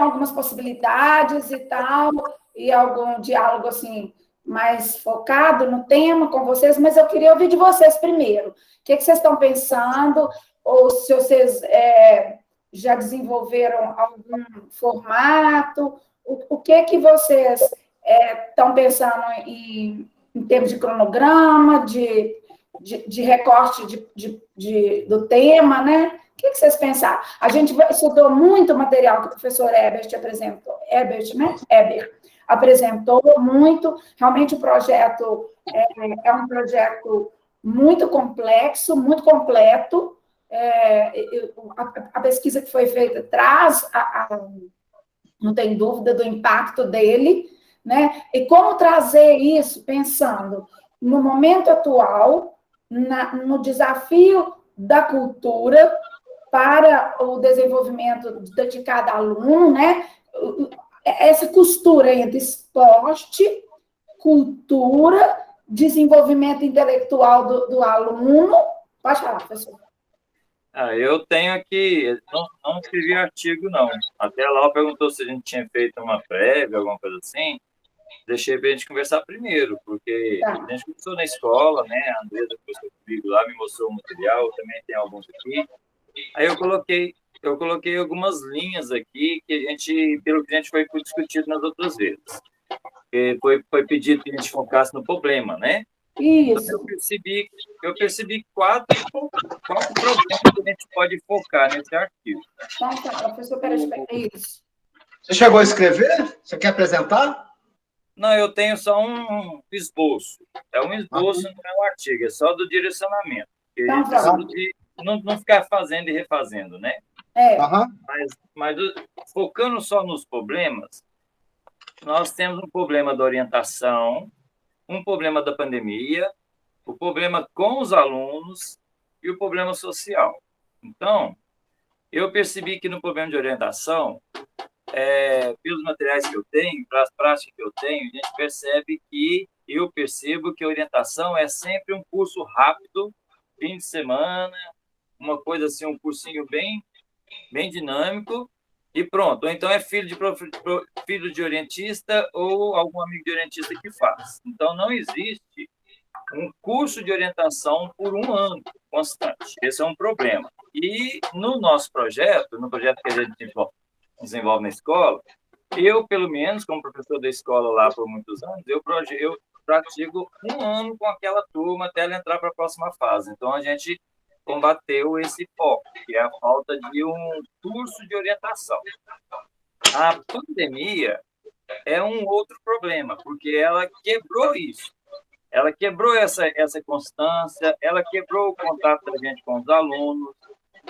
algumas possibilidades e tal, e algum diálogo assim mais focado no tema com vocês, mas eu queria ouvir de vocês primeiro. O que vocês estão pensando, ou se vocês já desenvolveram algum formato, o que vocês estão pensando em termos de cronograma, de recorte do tema, né? O que vocês pensaram? A gente estudou muito material que o professor Herbert apresentou, Herbert apresentou muito. Realmente o projeto é um projeto muito complexo, muito completo. A pesquisa que foi feita traz, não tem dúvida do impacto dele, né? E como trazer isso pensando no momento atual, no desafio da cultura para o desenvolvimento de cada aluno, né? Essa costura entre esporte, cultura, desenvolvimento intelectual do aluno. Pode falar, professor. Eu tenho aqui, não escrevi artigo, não. Até lá ela perguntou se a gente tinha feito uma prévia, alguma coisa assim. Deixei para a gente conversar primeiro, porque a gente começou na escola, né? A Andresa começou comigo lá, me mostrou o material, também tem alguns aqui. Aí eu coloquei algumas linhas aqui pelo que a gente foi discutido nas outras vezes. Foi pedido que a gente focasse no problema, né? Isso. Então, eu percebi quatro problemas que a gente pode focar nesse artigo. Professor, peraí, isso. Você chegou a escrever? Você quer apresentar? Não, eu tenho só um esboço. É um esboço, não é um artigo, é só do direcionamento. Porque a gente precisa de não ficar fazendo e refazendo, né? Mas focando só nos problemas, nós temos um problema da orientação, um problema da pandemia, o problema com os alunos e o problema social. Então, eu percebi que no problema de orientação, pelos materiais que eu tenho, pelas práticas que eu tenho, a gente percebo que a orientação é sempre um curso rápido, fim de semana, uma coisa assim, um cursinho bem dinâmico, e pronto. Ou então é filho de orientista ou algum amigo de orientista que faz. Então, não existe um curso de orientação por um ano constante. Esse é um problema. E no nosso projeto, no projeto que a gente desenvolve na escola, eu, pelo menos, como professor da escola lá por muitos anos, eu pratico um ano com aquela turma até ela entrar para a próxima fase. Então, a gente combateu esse foco, que é a falta de um curso de orientação. A pandemia é um outro problema, porque ela quebrou isso. Ela quebrou essa constância, ela quebrou o contato da gente com os alunos.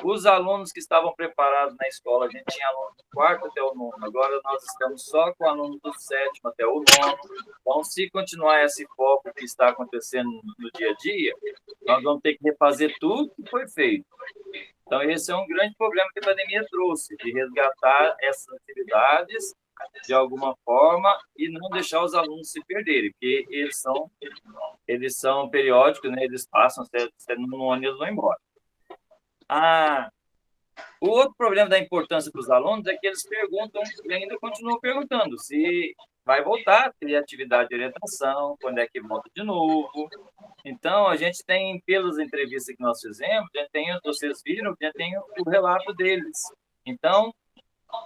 Os alunos que estavam preparados na escola, a gente tinha alunos do 4º até o 9º, agora nós estamos só com alunos do 7º até o 9º. Então, se continuar esse foco que está acontecendo no dia a dia, nós vamos ter que refazer tudo que foi feito. Então, esse é um grande problema que a pandemia trouxe, de resgatar essas atividades de alguma forma e não deixar os alunos se perderem, porque eles são periódicos, né? Eles passam, no ano eles vão embora. O outro problema da importância para os alunos é que eles perguntam, e ainda continuam perguntando, se vai voltar a ter atividade de orientação, quando é que volta de novo. Então, a gente tem, pelas entrevistas que nós fizemos, vocês viram, já tem o relato deles. Então,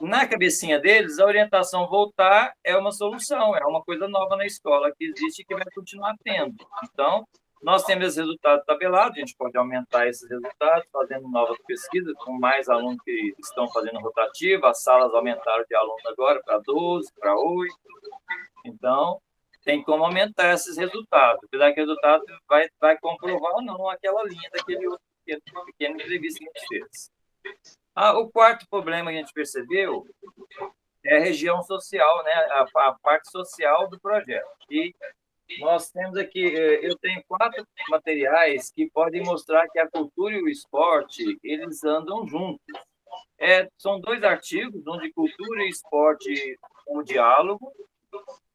na cabecinha deles, a orientação voltar é uma solução, é uma coisa nova na escola que existe e que vai continuar tendo. Então, nós temos esse resultado tabelado, a gente pode aumentar esses resultados fazendo novas pesquisas, com mais alunos que estão fazendo rotativa, as salas aumentaram de alunos agora para 12, para 8. Então, tem como aumentar esses resultados, apesar que o resultado vai comprovar ou não aquela linha daquele outro pequeno entrevista que a gente fez. O quarto problema que a gente percebeu é a região social, né? A parte social do projeto. E nós temos aqui, eu tenho 4 materiais que podem mostrar que a cultura e o esporte, eles andam juntos. São 2 artigos, um de cultura e esporte com diálogo,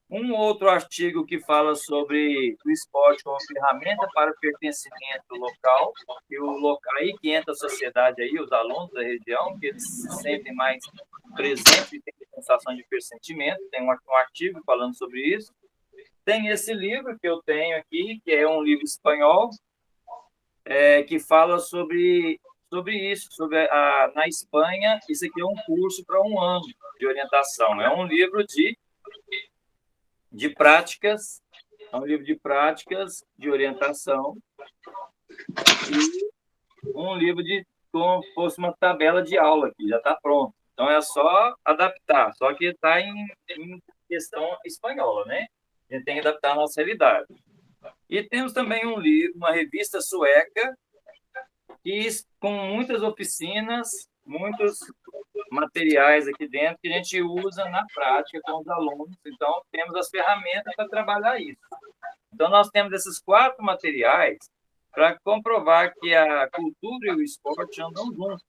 um outro artigo que fala sobre o esporte como ferramenta para o pertencimento local, aí que entra a sociedade, aí, os alunos da região, que eles se sentem mais presentes e têm sensação de pressentimento, tem um artigo falando sobre isso. Tem esse livro que eu tenho aqui, que é um livro espanhol, que fala sobre isso, na Espanha, isso aqui é um curso para 1 ano de orientação. É um livro de práticas, é um livro de práticas de orientação e um livro como se fosse uma tabela de aula que já está pronto. Então, é só adaptar, só que está em questão espanhola, né? A gente tem que adaptar a nossa realidade. E temos também um livro, uma revista sueca, com muitas oficinas, muitos materiais aqui dentro que a gente usa na prática com os alunos. Então, temos as ferramentas para trabalhar isso. Então, nós temos esses 4 materiais para comprovar que a cultura e o esporte andam juntos.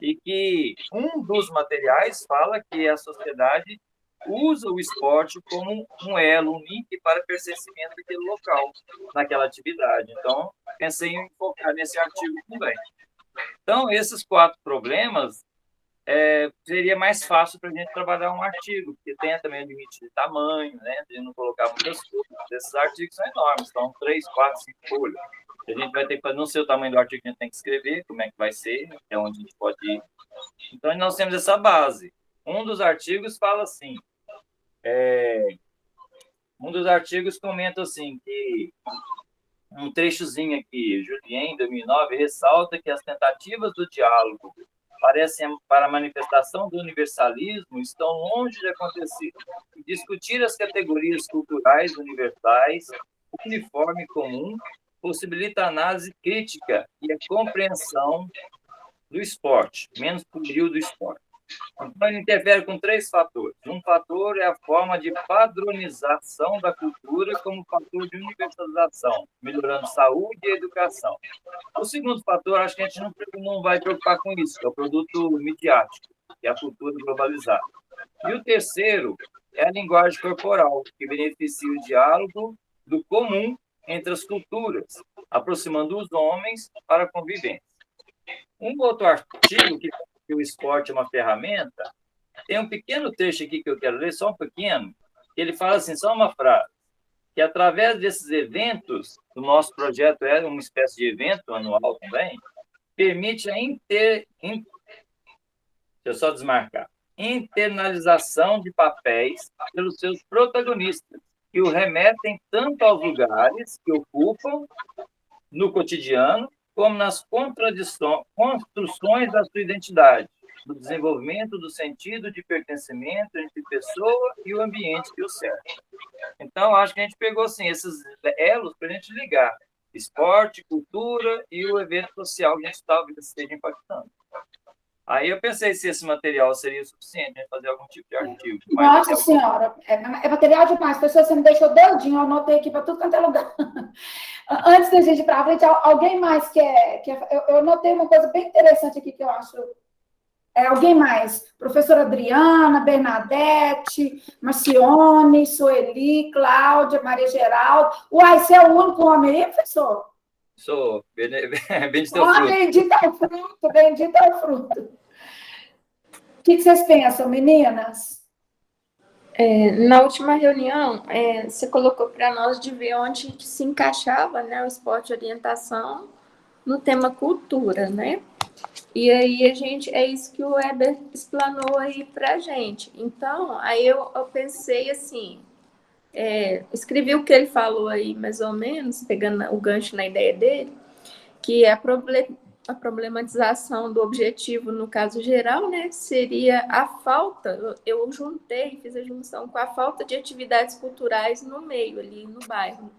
E que um dos materiais fala que a sociedade usa o esporte como um elo, um link para pertencimento daquele local, naquela atividade. Então, pensei em focar nesse artigo também. Então, esses 4 problemas, seria mais fácil para a gente trabalhar um artigo, porque tem também o limite de tamanho, né? De não colocar muitas coisas. Esses artigos são enormes, são 3, 4, 5 folhas. A gente vai ter que fazer, não sei o tamanho do artigo que a gente tem que escrever, como é que vai ser, até onde a gente pode ir. Então, nós temos essa base. Um dos artigos fala assim, um dos artigos comenta assim, que um trechozinho aqui, Julien, em 2009, ressalta que as tentativas do diálogo para a manifestação do universalismo estão longe de acontecer. Discutir as categorias culturais universais, uniforme e comum, possibilita a análise crítica e a compreensão do esporte, menos pueril do esporte. Então, ele interfere com 3 fatores. Um fator é a forma de padronização da cultura como fator de universalização, melhorando saúde e educação. O segundo fator, acho que a gente não vai preocupar com isso, que é o produto midiático, que é a cultura globalizada. E o terceiro é a linguagem corporal, que beneficia o diálogo do comum entre as culturas, aproximando os homens para a convivência. Um outro artigo, que o esporte é uma ferramenta, tem um pequeno trecho aqui que eu quero ler, só um pequeno, que ele fala assim, só uma frase, que através desses eventos, o nosso projeto é uma espécie de evento anual também, permite deixa eu só desmarcar, internalização de papéis pelos seus protagonistas, que o remetem tanto aos lugares que ocupam no cotidiano, como nas construções da sua identidade, do desenvolvimento do sentido de pertencimento entre pessoa e o ambiente que o cerca. Então, acho que a gente pegou assim, esses elos para a gente ligar esporte, cultura e o evento social que a gente talvez esteja impactando. Aí eu pensei se esse material seria suficiente, né, fazer algum tipo de artigo. Nossa Senhora, é material demais. Pessoal, você me deixou doidinho, eu anotei aqui para tudo quanto é lugar. Antes da gente ir para frente, alguém mais quer? Eu anotei uma coisa bem interessante aqui que eu acho. Alguém mais? Professora Adriana, Bernadette, Marcione, Sueli, Cláudia, Maria Geraldo. Uai, você é o único homem aí, professor? Sou. Bendito é o fruto. Bendito é o fruto, bendito é o fruto. O que vocês pensam, meninas? Na última reunião, você colocou para nós de ver onde se encaixava, né, o esporte de orientação no tema cultura, né? E aí é isso que o Weber explanou aí para a gente. Então, aí eu pensei assim, escrevi o que ele falou aí, mais ou menos, pegando o gancho na ideia dele, que a problematização do objetivo, no caso geral, né, seria a falta, eu fiz a junção com a falta de atividades culturais no meio, ali no bairro.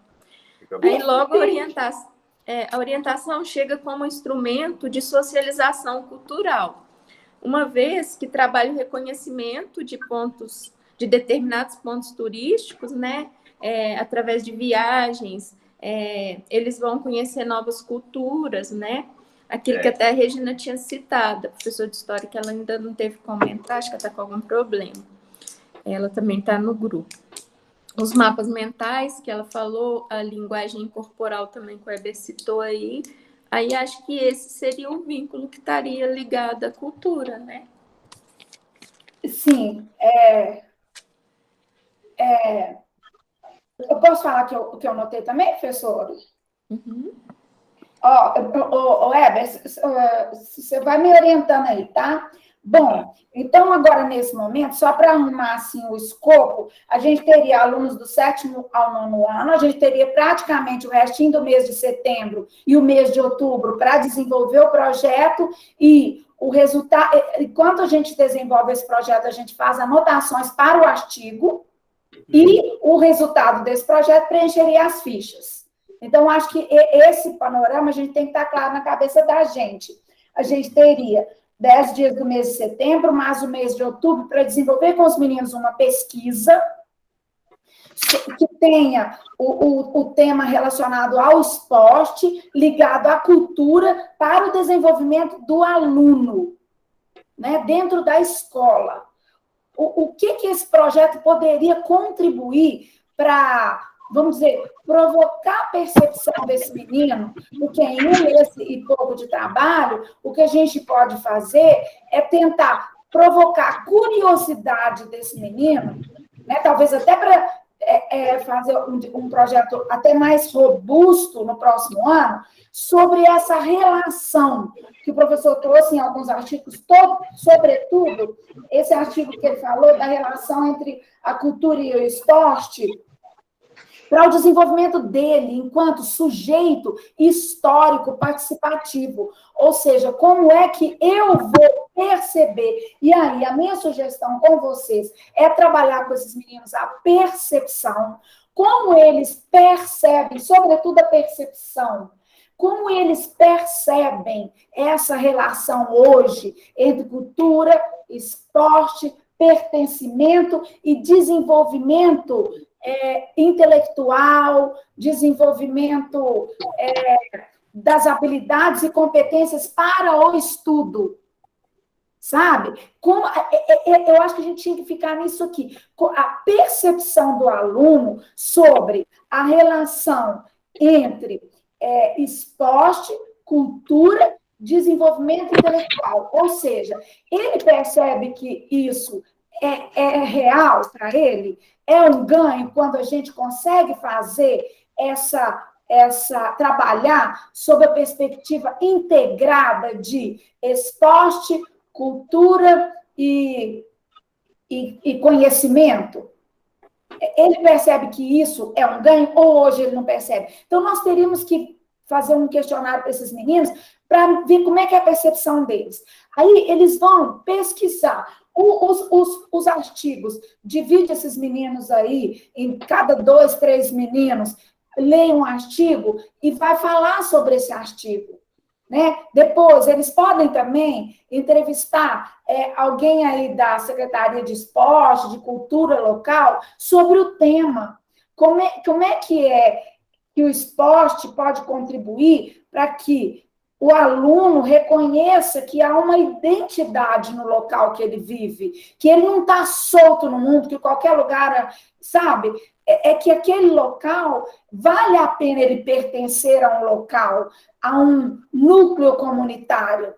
Aí logo a orientação chega como instrumento de socialização cultural, uma vez que trabalha o reconhecimento de determinados pontos turísticos, né, através de viagens, eles vão conhecer novas culturas, né? Aquilo que até a Regina tinha citado, a professora de história, que ela ainda não teve como entrar, acho que ela está com algum problema. Ela também está no grupo. Os mapas mentais, que ela falou, a linguagem corporal também que o Weber citou aí acho que esse seria o vínculo que estaria ligado à cultura, né? Sim. Eu posso falar o que eu notei também, professora? Uhum. Heber, você vai me orientando aí, tá? Bom, então agora nesse momento, só para arrumar assim o escopo, a gente teria alunos do 7º ao 9º ano, a gente teria praticamente o restinho do mês de setembro e o mês de outubro para desenvolver o projeto e o resultado, enquanto a gente desenvolve esse projeto, a gente faz anotações para o artigo e o resultado desse projeto preencheria as fichas. Então, acho que esse panorama a gente tem que estar claro na cabeça da gente. A gente teria 10 dias do mês de setembro, mais o mês de outubro, para desenvolver com os meninos uma pesquisa que tenha o tema relacionado ao esporte, ligado à cultura, para o desenvolvimento do aluno, né, dentro da escola. O que esse projeto poderia contribuir para, vamos dizer, provocar a percepção desse menino, porque em um mês e pouco de trabalho, o que a gente pode fazer é tentar provocar a curiosidade desse menino, né, talvez até para fazer um projeto até mais robusto no próximo ano, sobre essa relação que o professor trouxe em alguns artigos, sobretudo esse artigo que ele falou da relação entre a cultura e o esporte, para o desenvolvimento dele enquanto sujeito histórico participativo. Ou seja, como é que eu vou perceber? E aí, a minha sugestão com vocês é trabalhar com esses meninos a percepção, como eles percebem, sobretudo a percepção, como eles percebem essa relação hoje entre cultura, esporte, pertencimento e desenvolvimento intelectual, desenvolvimento das habilidades e competências para o estudo, sabe? Eu acho que a gente tinha que ficar nisso aqui, a percepção do aluno sobre a relação entre esporte, cultura, desenvolvimento intelectual, ou seja, ele percebe que isso é real para ele, é um ganho quando a gente consegue fazer trabalhar sob a perspectiva integrada de esporte, cultura e conhecimento. Ele percebe que isso é um ganho ou hoje ele não percebe? Então, nós teríamos que fazer um questionário para esses meninos para ver como é que é a percepção deles. Aí, eles vão pesquisar os artigos, divide esses meninos aí, em cada 2, 3 meninos, leia um artigo e vai falar sobre esse artigo. Né? Depois, eles podem também entrevistar alguém aí da Secretaria de Esporte, de Cultura Local, sobre o tema. Como é que o esporte pode contribuir para que o aluno reconheça que há uma identidade no local que ele vive, que ele não está solto no mundo, que qualquer lugar, sabe? Que aquele local vale a pena ele pertencer a um local, a um núcleo comunitário,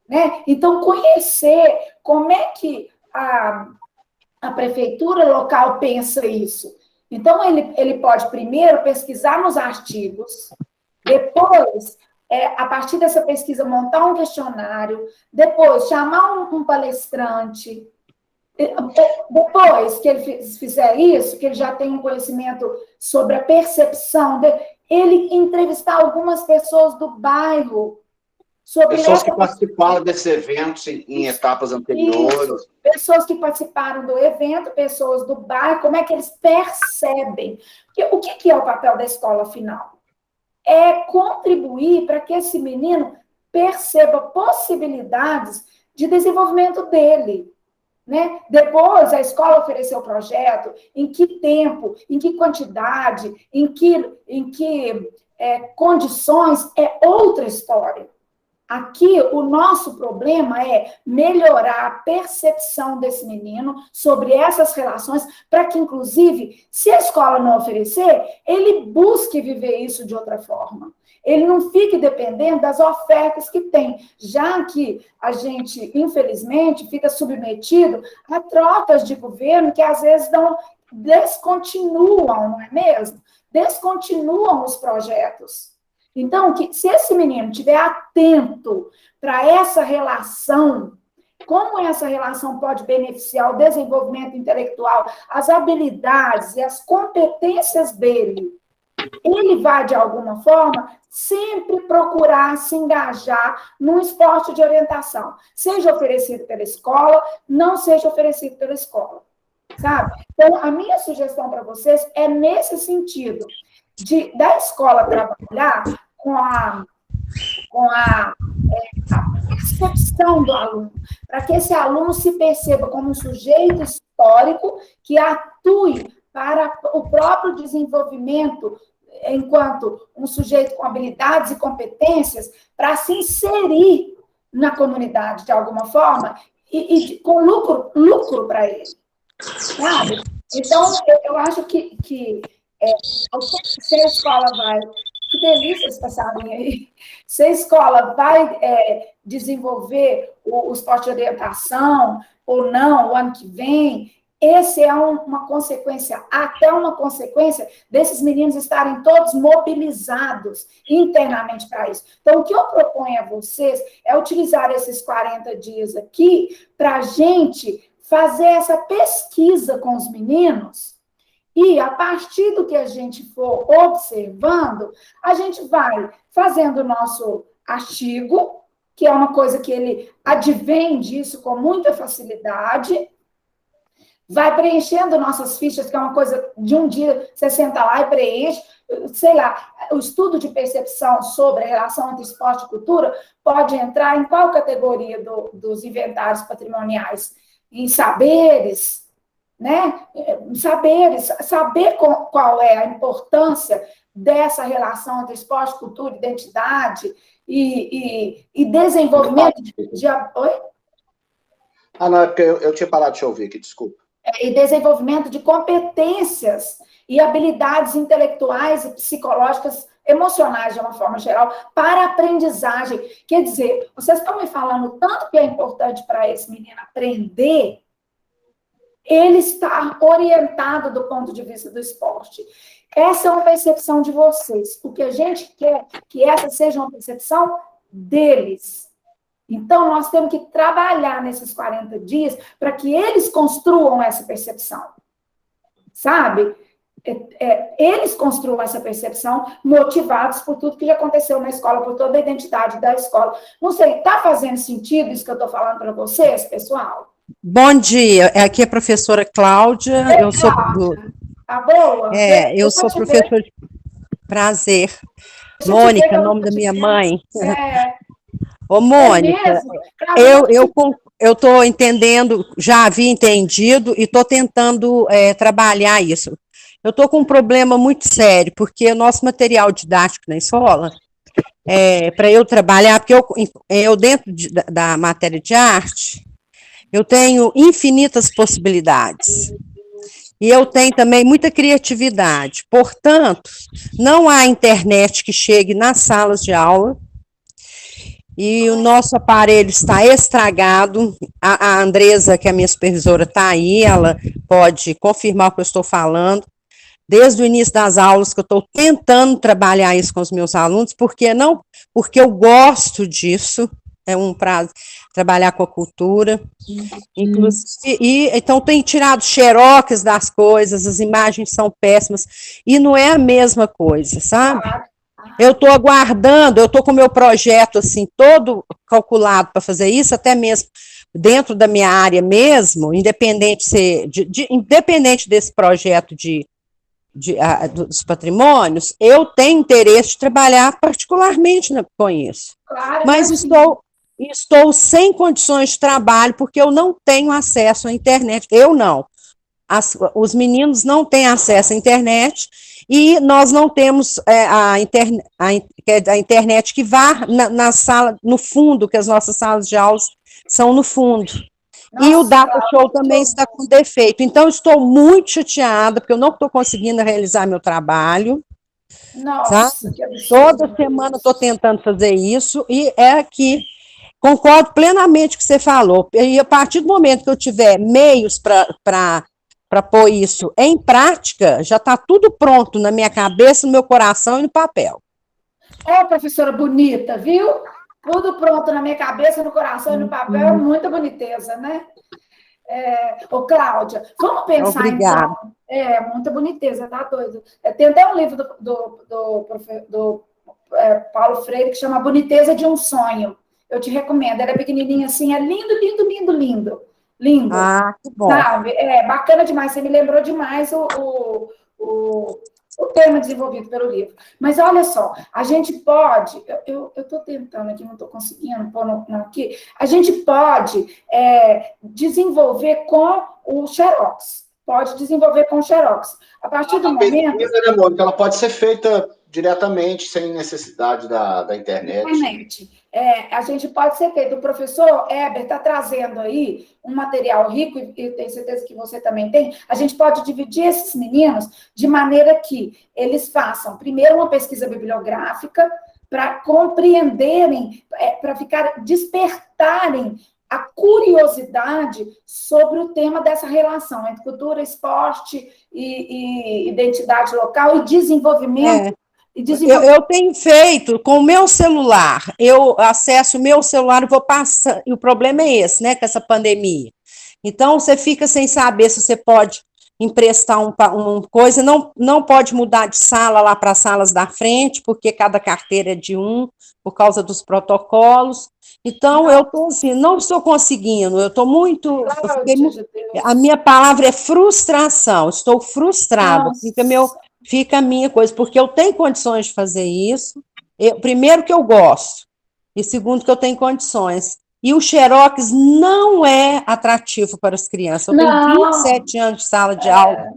né? Então, conhecer como é que a prefeitura local pensa isso. Então, ele pode primeiro pesquisar nos artigos, depois, a partir dessa pesquisa, montar um questionário, depois chamar um palestrante. Depois que ele fizer isso, que ele já tem um conhecimento sobre a percepção dele, ele entrevistar algumas pessoas do bairro. Pessoas que participaram desses eventos em etapas anteriores. Isso, pessoas que participaram do evento, pessoas do bairro, como é que eles percebem. O que é o papel da escola, afinal? É contribuir para que esse menino perceba possibilidades de desenvolvimento dele. Né? Depois, a escola ofereceu o projeto, em que tempo, em que quantidade, em que condições, é outra história. Aqui, o nosso problema é melhorar a percepção desse menino sobre essas relações, para que, inclusive, se a escola não oferecer, ele busque viver isso de outra forma. ele não fique dependendo das ofertas que tem, já que a gente, infelizmente, fica submetido a trocas de governo que, às vezes, descontinuam, não é mesmo? Descontinuam os projetos. Então, se esse menino estiver atento para essa relação, como essa relação pode beneficiar o desenvolvimento intelectual, as habilidades e as competências dele, ele vai, de alguma forma, sempre procurar se engajar num esporte de orientação, seja oferecido pela escola, não seja oferecido pela escola, sabe? Então, a minha sugestão para vocês é nesse sentido, da escola trabalhar com a percepção do aluno, para que esse aluno se perceba como um sujeito histórico que atue para o próprio desenvolvimento enquanto um sujeito com habilidades e competências para se inserir na comunidade de alguma forma e com lucro para ele, sabe? Então, eu acho que se a escola vai... Que delícia esse passarinho aí. Se a escola vai desenvolver o esporte de orientação ou não, o ano que vem, esse é uma consequência, até uma consequência desses meninos estarem todos mobilizados internamente para isso. Então, o que eu proponho a vocês é utilizar esses 40 dias aqui para a gente fazer essa pesquisa com os meninos. E, a partir do que a gente for observando, a gente vai fazendo o nosso artigo, que é uma coisa que ele advém disso com muita facilidade, vai preenchendo nossas fichas, que é uma coisa de um dia, você senta lá e preenche, sei lá, o estudo de percepção sobre a relação entre esporte e cultura pode entrar em qual categoria dos inventários patrimoniais? Em saberes, né? Saber qual é a importância dessa relação entre esporte, cultura, identidade e desenvolvimento de... Oi? Não, é porque eu tinha parado de te ouvir aqui, desculpa. E desenvolvimento de competências e habilidades intelectuais e psicológicas, emocionais, de uma forma geral, para a aprendizagem. Quer dizer, vocês estão me falando tanto que é importante para esse menino aprender, ele está orientado do ponto de vista do esporte. Essa é uma percepção de vocês. O que a gente quer é que essa seja uma percepção deles. Então, nós temos que trabalhar nesses 40 dias para que eles construam essa percepção. Sabe? Eles construam essa percepção motivados por tudo que já aconteceu na escola, por toda a identidade da escola. Não sei, está fazendo sentido isso que eu estou falando para vocês, pessoal? Bom dia, aqui é a professora Cláudia. Eu sou Tá boa? Eu sou professora de... Prazer. Mônica, nome da minha mãe. Ô, Mônica, eu estou entendendo, já havia entendido e estou tentando trabalhar isso. Eu estou com um problema muito sério, porque o nosso material didático na escola, para eu trabalhar, porque eu dentro da matéria de arte, eu tenho infinitas possibilidades. E eu tenho também muita criatividade. Portanto, não há internet que chegue nas salas de aula. E o nosso aparelho está estragado. A Andresa, que é a minha supervisora, está aí, ela pode confirmar o que eu estou falando. Desde o início das aulas que eu estou tentando trabalhar isso com os meus alunos, porque eu gosto disso. É um prazer trabalhar com a cultura. Inclusive, então, tenho tirado xerox das coisas, as imagens são péssimas, e não é a mesma coisa, sabe? Eu estou aguardando, eu estou com o meu projeto, assim, todo calculado para fazer isso, até mesmo dentro da minha área mesmo, independente desse projeto dos patrimônios, eu tenho interesse de trabalhar particularmente com isso. Claro, mas estou sem condições de trabalho, porque eu não tenho acesso à internet. Eu não. Os meninos não têm acesso à internet, e nós não temos a internet que vá na sala, no fundo, que as nossas salas de aulas são no fundo. Nossa, e o Data Show também está com defeito. Então, estou muito chateada, porque eu não estou conseguindo realizar meu trabalho. Nossa, sabe? Toda semana estou tentando fazer isso e é que concordo plenamente com o que você falou. E a partir do momento que eu tiver meios para pôr isso em prática, já está tudo pronto na minha cabeça, no meu coração e no papel. Professora bonita, viu? Tudo pronto na minha cabeça, no coração e no papel, muita boniteza, né? Cláudia, vamos pensar, Obrigada. então. Muita boniteza, tá doido? Tem até um livro do Paulo Freire que chama Boniteza de um Sonho. Eu te recomendo. Ele é pequenininho assim, é lindo, lindo, lindo, lindo. Lindo. Ah, que bom. Sabe? Bacana demais. Você me lembrou demais o tema desenvolvido pelo livro. Mas olha só, a gente pode... Eu estou tentando aqui, não estou conseguindo pôr aqui. A gente pode desenvolver com o Xerox. Pode desenvolver com o Xerox. A partir do momento... Pesquisa, né, Mônica? Ela pode ser feita diretamente, sem necessidade da internet. Exatamente. A gente pode ser feito. O professor Heber está trazendo aí um material rico, e eu tenho certeza que você também tem. A gente pode dividir esses meninos de maneira que eles façam, primeiro, uma pesquisa bibliográfica para compreenderem, para despertarem a curiosidade sobre o tema dessa relação entre cultura, esporte e identidade local e desenvolvimento. Eu tenho feito com o meu celular, eu acesso o meu celular e vou passando, e o problema é esse, né, com essa pandemia. Então, você fica sem saber se você pode emprestar coisa, não pode mudar de sala lá para as salas da frente, porque cada carteira é de por causa dos protocolos. Então, eu estou assim, não estou conseguindo, eu estou muito... A minha palavra é frustração, estou frustrada, fica a minha coisa, porque eu tenho condições de fazer isso, primeiro que eu gosto, e segundo que eu tenho condições. E o Xerox não é atrativo para as crianças. Eu tenho 27 anos de sala de aula.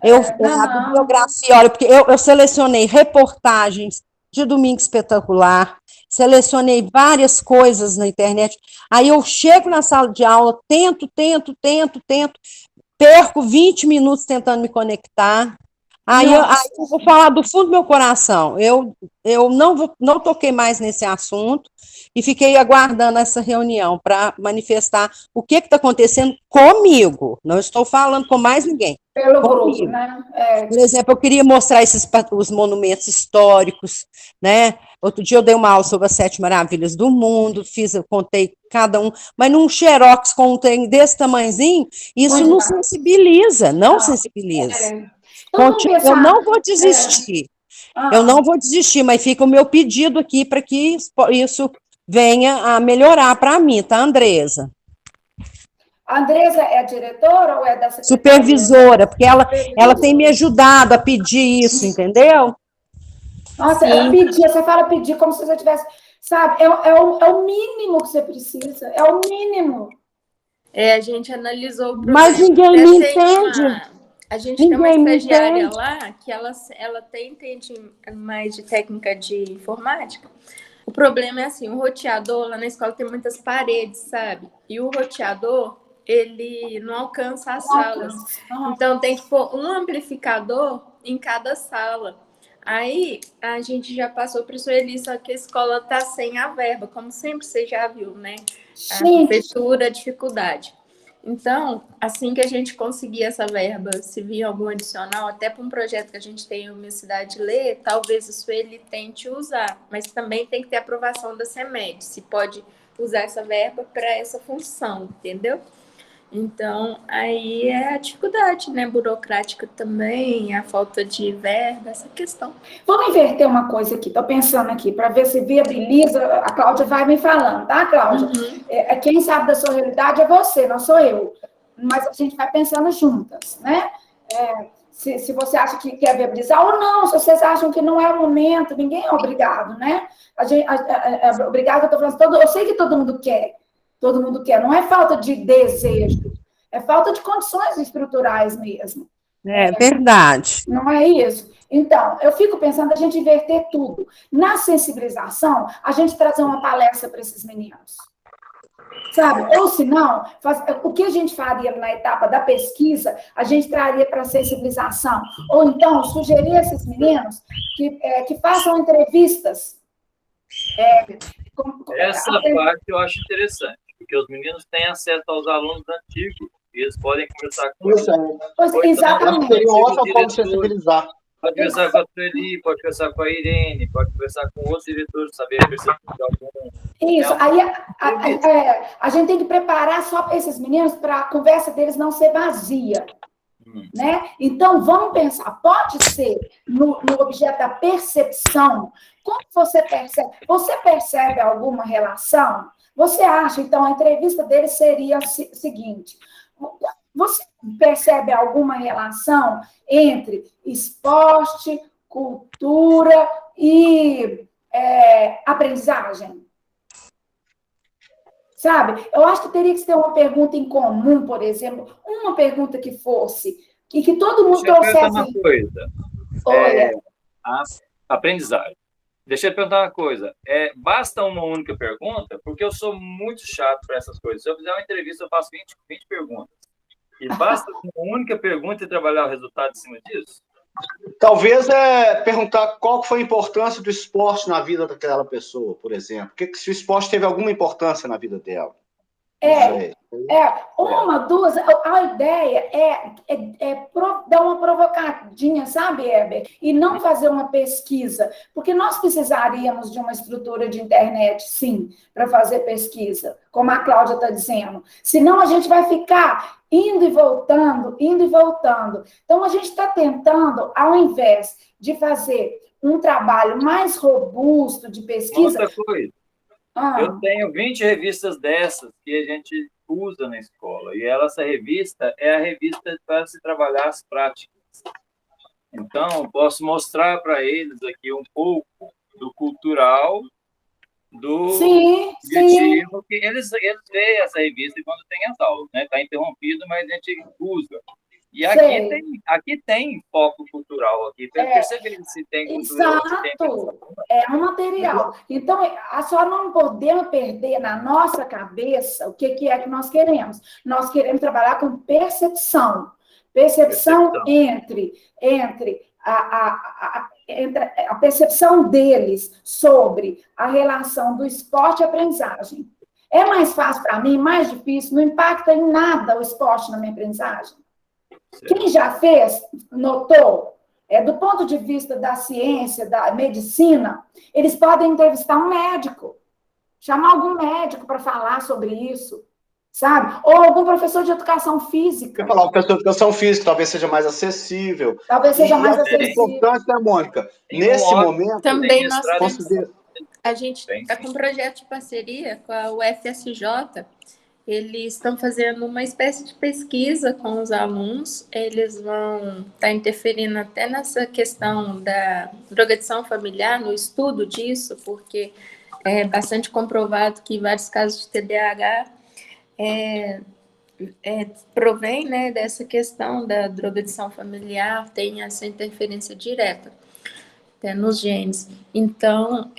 A bibliografia, olha, porque eu selecionei reportagens de Domingo Espetacular, selecionei várias coisas na internet, aí eu chego na sala de aula, tento, perco 20 minutos tentando me conectar. Aí eu vou falar do fundo do meu coração. Eu não toquei mais nesse assunto e fiquei aguardando essa reunião para manifestar o que está acontecendo comigo. Não estou falando com mais ninguém. Pelo grupo, né? Por exemplo, eu queria mostrar os monumentos históricos, né? Outro dia eu dei uma aula sobre as 7 maravilhas do mundo, eu contei cada um, mas num Xerox com um trem desse tamanhozinho, isso não sensibiliza, sensibiliza. Eu não vou desistir. Eu não vou desistir, mas fica o meu pedido aqui para que isso venha a melhorar para mim, tá, Andresa? A Andresa é a diretora ou é da secretaria? Supervisora, porque ela tem me ajudado a pedir isso, entendeu? Nossa, você fala pedir como se você tivesse... Sabe, é o mínimo que você precisa, é o mínimo. A gente analisou o problema. Mas ninguém me entende. A gente tem uma estagiária lá que ela entende mais de técnica de informática. O problema é assim, o roteador lá na escola tem muitas paredes, sabe? E o roteador, ele não alcança as salas. Então, tem que pôr um amplificador em cada sala. Aí, a gente já passou por isso ali, só que a escola está sem a verba, como sempre você já viu, né? A prefeitura, a dificuldade. Então, assim que a gente conseguir essa verba, se vir algum adicional, até para um projeto que a gente tem em Minha Cidade Lê, talvez isso ele tente usar, mas também tem que ter aprovação da CEMED, se pode usar essa verba para essa função, entendeu? Então, aí é a dificuldade, né, burocrática também, a falta de verba, essa questão. Vamos inverter uma coisa aqui, estou pensando aqui, para ver se viabiliza, a Cláudia vai me falando, tá, Cláudia? Quem sabe da sua realidade é você, não sou eu, mas a gente vai pensando juntas, né? Se você acha que quer viabilizar ou não, se vocês acham que não é o momento, ninguém é obrigado, né? Obrigado, eu estou falando, eu sei que todo mundo quer, não é falta de desejo, é falta de condições estruturais mesmo. É verdade. Não é isso? Então, eu fico pensando a gente inverter tudo. Na sensibilização, a gente trazer uma palestra para esses meninos. Sabe? Ou se não, o que a gente faria na etapa da pesquisa, a gente traria para a sensibilização. Ou então, sugerir a esses meninos que façam entrevistas. Essa parte eu acho interessante, porque os meninos têm acesso aos alunos antigos, e eles podem conversar com eles. Exatamente. Seria uma ótima forma de sensibilizar. Pode conversar com a Sueli, pode conversar com a Irene, pode conversar com outros diretores, saber a percepção de algum. Isso, aí a gente tem que preparar só para esses meninos para a conversa deles não ser vazia. Né? Então, vamos pensar, pode ser no objeto da percepção, como você percebe? Você percebe alguma relação? Você acha, então, a entrevista dele seria a seguinte: você percebe alguma relação entre esporte, cultura e aprendizagem? Sabe? Eu acho que teria que ter uma pergunta em comum, por exemplo, uma pergunta que fosse, que todo mundo trouxesse... Deixa eu perguntar uma coisa. Olha. Aprendizagem. Deixa eu perguntar uma coisa. Basta uma única pergunta? Porque eu sou muito chato para essas coisas. Se eu fizer uma entrevista, eu faço 20 perguntas. E basta uma única pergunta e trabalhar o resultado em cima disso? Talvez perguntar qual foi a importância do esporte na vida daquela pessoa, por exemplo. Se o esporte teve alguma importância na vida dela. Uma, duas. A ideia é dar uma provocadinha, sabe, Heber? E não fazer uma pesquisa. Porque nós precisaríamos de uma estrutura de internet, sim, para fazer pesquisa, como a Cláudia está dizendo. Senão a gente vai ficar indo e voltando, indo e voltando. Então, a gente está tentando, ao invés de fazer um trabalho mais robusto de pesquisa... Outra coisa. Eu tenho 20 revistas dessas que a gente usa na escola. E essa revista é a revista para se trabalhar as práticas. Então, eu posso mostrar para eles aqui um pouco do cultural, do objetivo, que eles veem essa revista quando tem as aulas, né? Está interrompido, mas a gente usa. E aqui tem foco cultural, aqui, para perceber se tem cultura. Exato, é um material. Então, só não podemos perder na nossa cabeça o que é que nós queremos. Nós queremos trabalhar com percepção. Percepção entre a percepção deles sobre a relação do esporte e aprendizagem. É mais fácil para mim, mais difícil, não impacta em nada o esporte na minha aprendizagem. Quem já fez, notou, do ponto de vista da ciência, da medicina, eles podem entrevistar um médico, chamar algum médico para falar sobre isso, sabe? Ou algum professor de educação física. Falar um professor de educação física, talvez seja mais acessível. Talvez seja mais acessível. É importante, né, Mônica? Nesse momento... Também a gente está com um projeto de parceria com a UFSJ. Eles estão fazendo uma espécie de pesquisa com os alunos, eles vão estar interferindo até nessa questão da drogadição familiar, no estudo disso, porque é bastante comprovado que vários casos de TDAH provém, né, dessa questão da drogadição familiar, tem essa interferência direta nos genes. Então,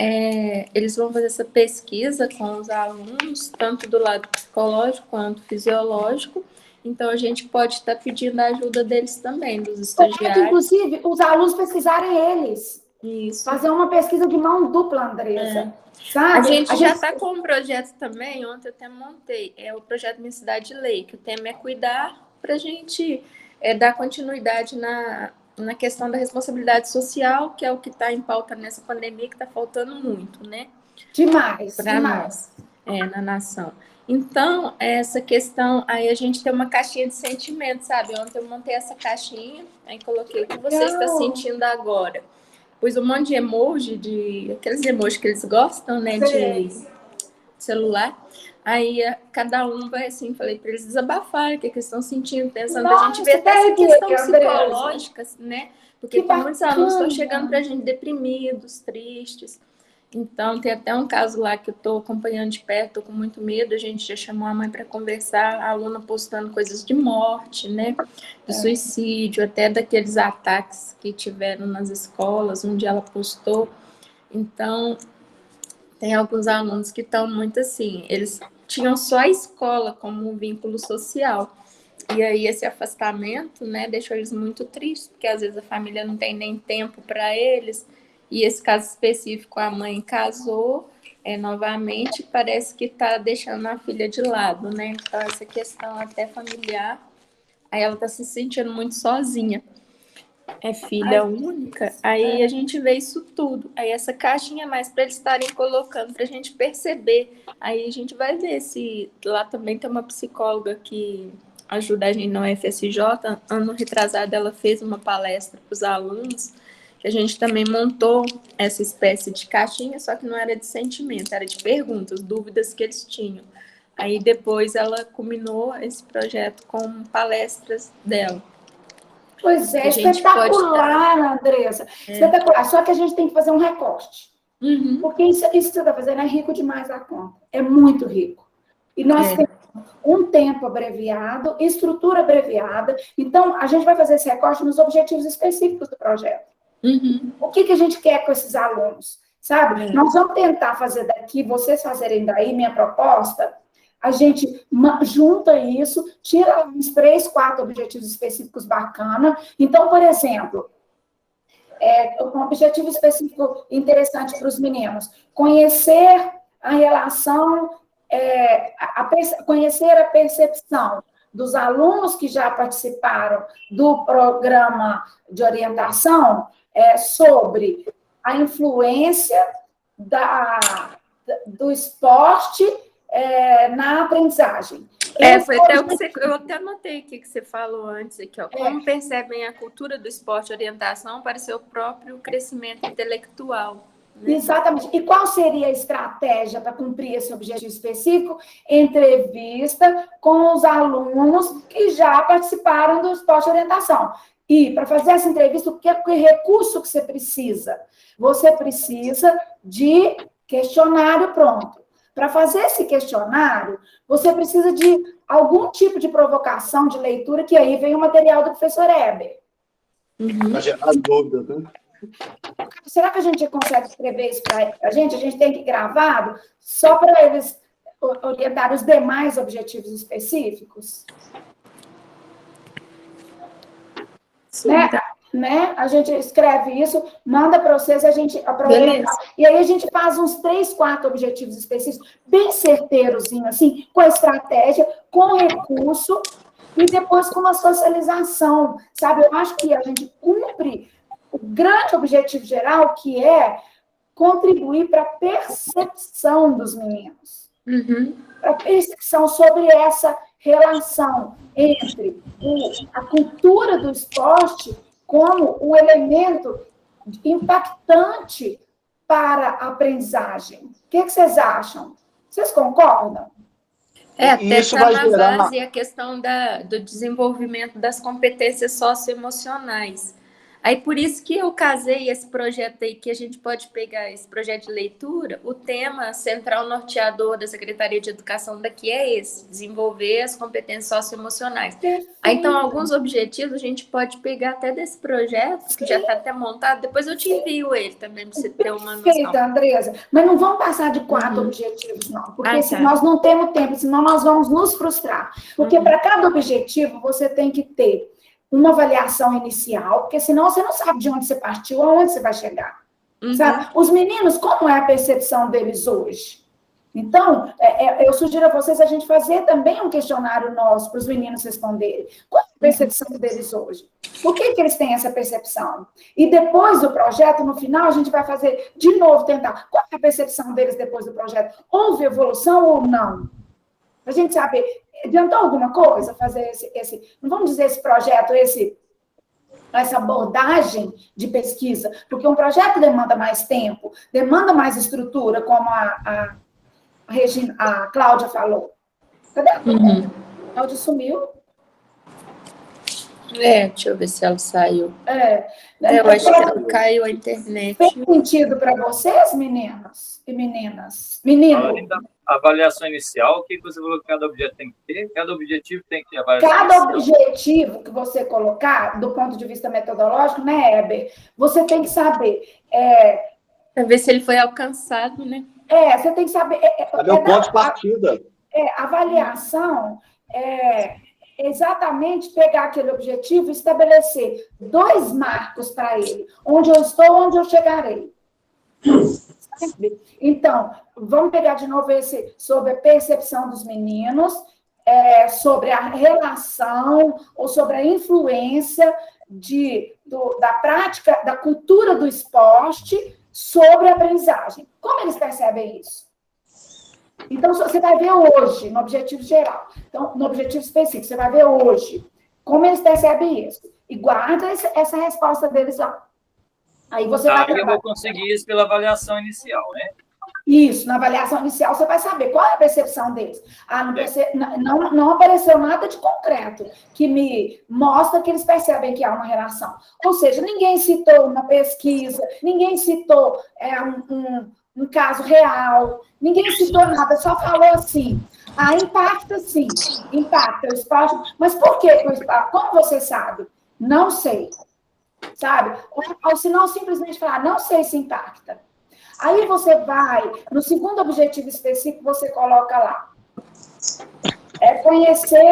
eles vão fazer essa pesquisa com os alunos, tanto do lado psicológico quanto fisiológico. Então, a gente pode estar pedindo a ajuda deles também, dos estagiários. Inclusive, os alunos pesquisarem eles. Isso. Fazer uma pesquisa de mão dupla, Andressa. Sabe? A gente já está com um projeto também, ontem eu até montei, é o projeto Minha Cidade Lei, que o tema é cuidar para a gente dar continuidade na questão da responsabilidade social, que é o que está em pauta nessa pandemia, que está faltando muito, né? Demais. Nós, na nação. Então, essa questão, aí a gente tem uma caixinha de sentimentos, sabe? Ontem eu montei essa caixinha, aí coloquei o que você está sentindo agora. Pus um monte de emoji, aqueles emojis que eles gostam, né? De celular. Aí cada um vai assim, falei para eles desabafarem o que eles estão sentindo, pensando, a gente vê até essa questão psicológica, né? Porque tem muitos alunos que estão chegando para a gente deprimidos, tristes. Então, tem até um caso lá que eu estou acompanhando de perto, estou com muito medo, a gente já chamou a mãe para conversar, a aluna postando coisas de morte, né? De suicídio, até daqueles ataques que tiveram nas escolas, onde ela postou. Então, tem alguns alunos que estão muito assim, eles tinham só a escola como um vínculo social. E aí esse afastamento, né, deixou eles muito tristes, porque às vezes a família não tem nem tempo para eles. E esse caso específico, a mãe casou novamente, parece que está deixando a filha de lado, né? Então essa questão até familiar, aí ela está se sentindo muito sozinha. É filha única, aí a gente vê isso tudo. Aí essa caixinha mais para eles estarem colocando, para a gente perceber. Aí a gente vai ver se lá também tem uma psicóloga que ajuda a gente na UFSJ. Ano retrasado ela fez uma palestra para os alunos, que a gente também montou essa espécie de caixinha, só que não era de sentimento, era de perguntas, dúvidas que eles tinham. Aí depois ela culminou esse projeto com palestras dela. Pois é, espetacular, Andressa. Espetacular. Só que a gente tem que fazer um recorte. Porque isso que você está fazendo é rico demais a conta. É muito rico. E nós temos um tempo abreviado, estrutura abreviada. Então, a gente vai fazer esse recorte nos objetivos específicos do projeto. O que a gente quer com esses alunos? Sabe? Nós vamos tentar fazer daqui, vocês fazerem daí, minha proposta. A gente junta isso, tira uns 3, 4 objetivos específicos bacana. Então, por exemplo, um objetivo específico interessante para os meninos, conhecer a relação, conhecer a percepção dos alunos que já participaram do programa de orientação sobre a influência do esporte na aprendizagem. Foi até o que eu até anotei aqui que você falou antes, aqui, ó. Como percebem a cultura do esporte e orientação para seu próprio crescimento intelectual. Né? Exatamente. E qual seria a estratégia para cumprir esse objetivo específico? Entrevista com os alunos que já participaram do esporte e orientação. E para fazer essa entrevista, que recurso que você precisa? Você precisa de questionário pronto. Para fazer esse questionário, você precisa de algum tipo de provocação de leitura, que aí vem o material do professor Heber. Para gerar dúvidas, né? Será que a gente consegue escrever isso para a gente? A gente tem que gravado só para eles orientar os demais objetivos específicos? Sim. Né? A gente escreve isso, manda para vocês, a gente aproveita. E aí a gente faz uns 3, 4 objetivos específicos, bem certeirozinho, assim, com a estratégia, com recurso, e depois com uma socialização, sabe? Eu acho que a gente cumpre o grande objetivo geral, que é contribuir para a percepção dos meninos. Para a percepção sobre essa relação entre a cultura do esporte como um elemento impactante para a aprendizagem. O que vocês acham? Vocês concordam? Até está na base a questão do desenvolvimento das competências socioemocionais. Aí, por isso que eu casei esse projeto aí, que a gente pode pegar esse projeto de leitura, o tema central norteador da Secretaria de Educação daqui é esse, desenvolver as competências socioemocionais. Aí, então, alguns objetivos a gente pode pegar até desse projeto, que já está até montado, depois eu te envio ele também, para você ter uma noção. Perfeito, Andressa, mas não vamos passar de 4 objetivos, não, porque se nós não temos tempo, senão nós vamos nos frustrar. Porque para cada objetivo, você tem que ter uma avaliação inicial, porque senão você não sabe de onde você partiu, aonde você vai chegar. Sabe? Os meninos, como é a percepção deles hoje? Então, eu sugiro a vocês a gente fazer também um questionário nosso para os meninos responderem. Qual é a percepção deles hoje? Por que eles têm essa percepção? E depois do projeto, no final, a gente vai fazer de novo, tentar. Qual é a percepção deles depois do projeto? Houve evolução ou não? A gente saber, adiantou alguma coisa fazer não vamos dizer esse projeto, essa abordagem de pesquisa, porque um projeto demanda mais tempo, demanda mais estrutura, como a Cláudia falou. Cadê a Cláudia? A Cláudia sumiu? Deixa eu ver se ela saiu. Eu acho que ela caiu a internet. Fez sentido para vocês, meninos e meninas? Menino. A avaliação inicial, o que você falou que cada objeto tem que ter? Cada objetivo tem que ter avaliação Cada inicial. objetivo que você colocar, do ponto de vista metodológico, né, Heber? Você tem que saber. Para ver se ele foi alcançado, né? Você tem que saber. Saber o ponto de partida. Avaliação é exatamente pegar aquele objetivo e estabelecer 2 marcos para ele. Onde eu estou, onde eu chegarei. Então, vamos pegar de novo esse sobre a percepção dos meninos, sobre a relação ou sobre a influência da prática, da cultura do esporte sobre a aprendizagem. Como eles percebem isso? Então, você vai ver hoje, no objetivo geral. Então, no objetivo específico, você vai ver hoje como eles percebem isso. E guarda essa resposta deles lá. Aí você vai eu vou conseguir isso pela avaliação inicial, né? Isso, na avaliação inicial você vai saber qual é a percepção deles. Não apareceu nada de concreto que me mostra que eles percebem que há uma relação. Ou seja, ninguém citou uma pesquisa, ninguém citou um caso real, ninguém citou nada, só falou assim, impacta sim, impacta o esporte, mas por que o esporte? Como você sabe? Não sei, sabe? Ou se não, simplesmente falar, não sei se impacta. Aí você vai, no segundo objetivo específico, você coloca lá, conhecer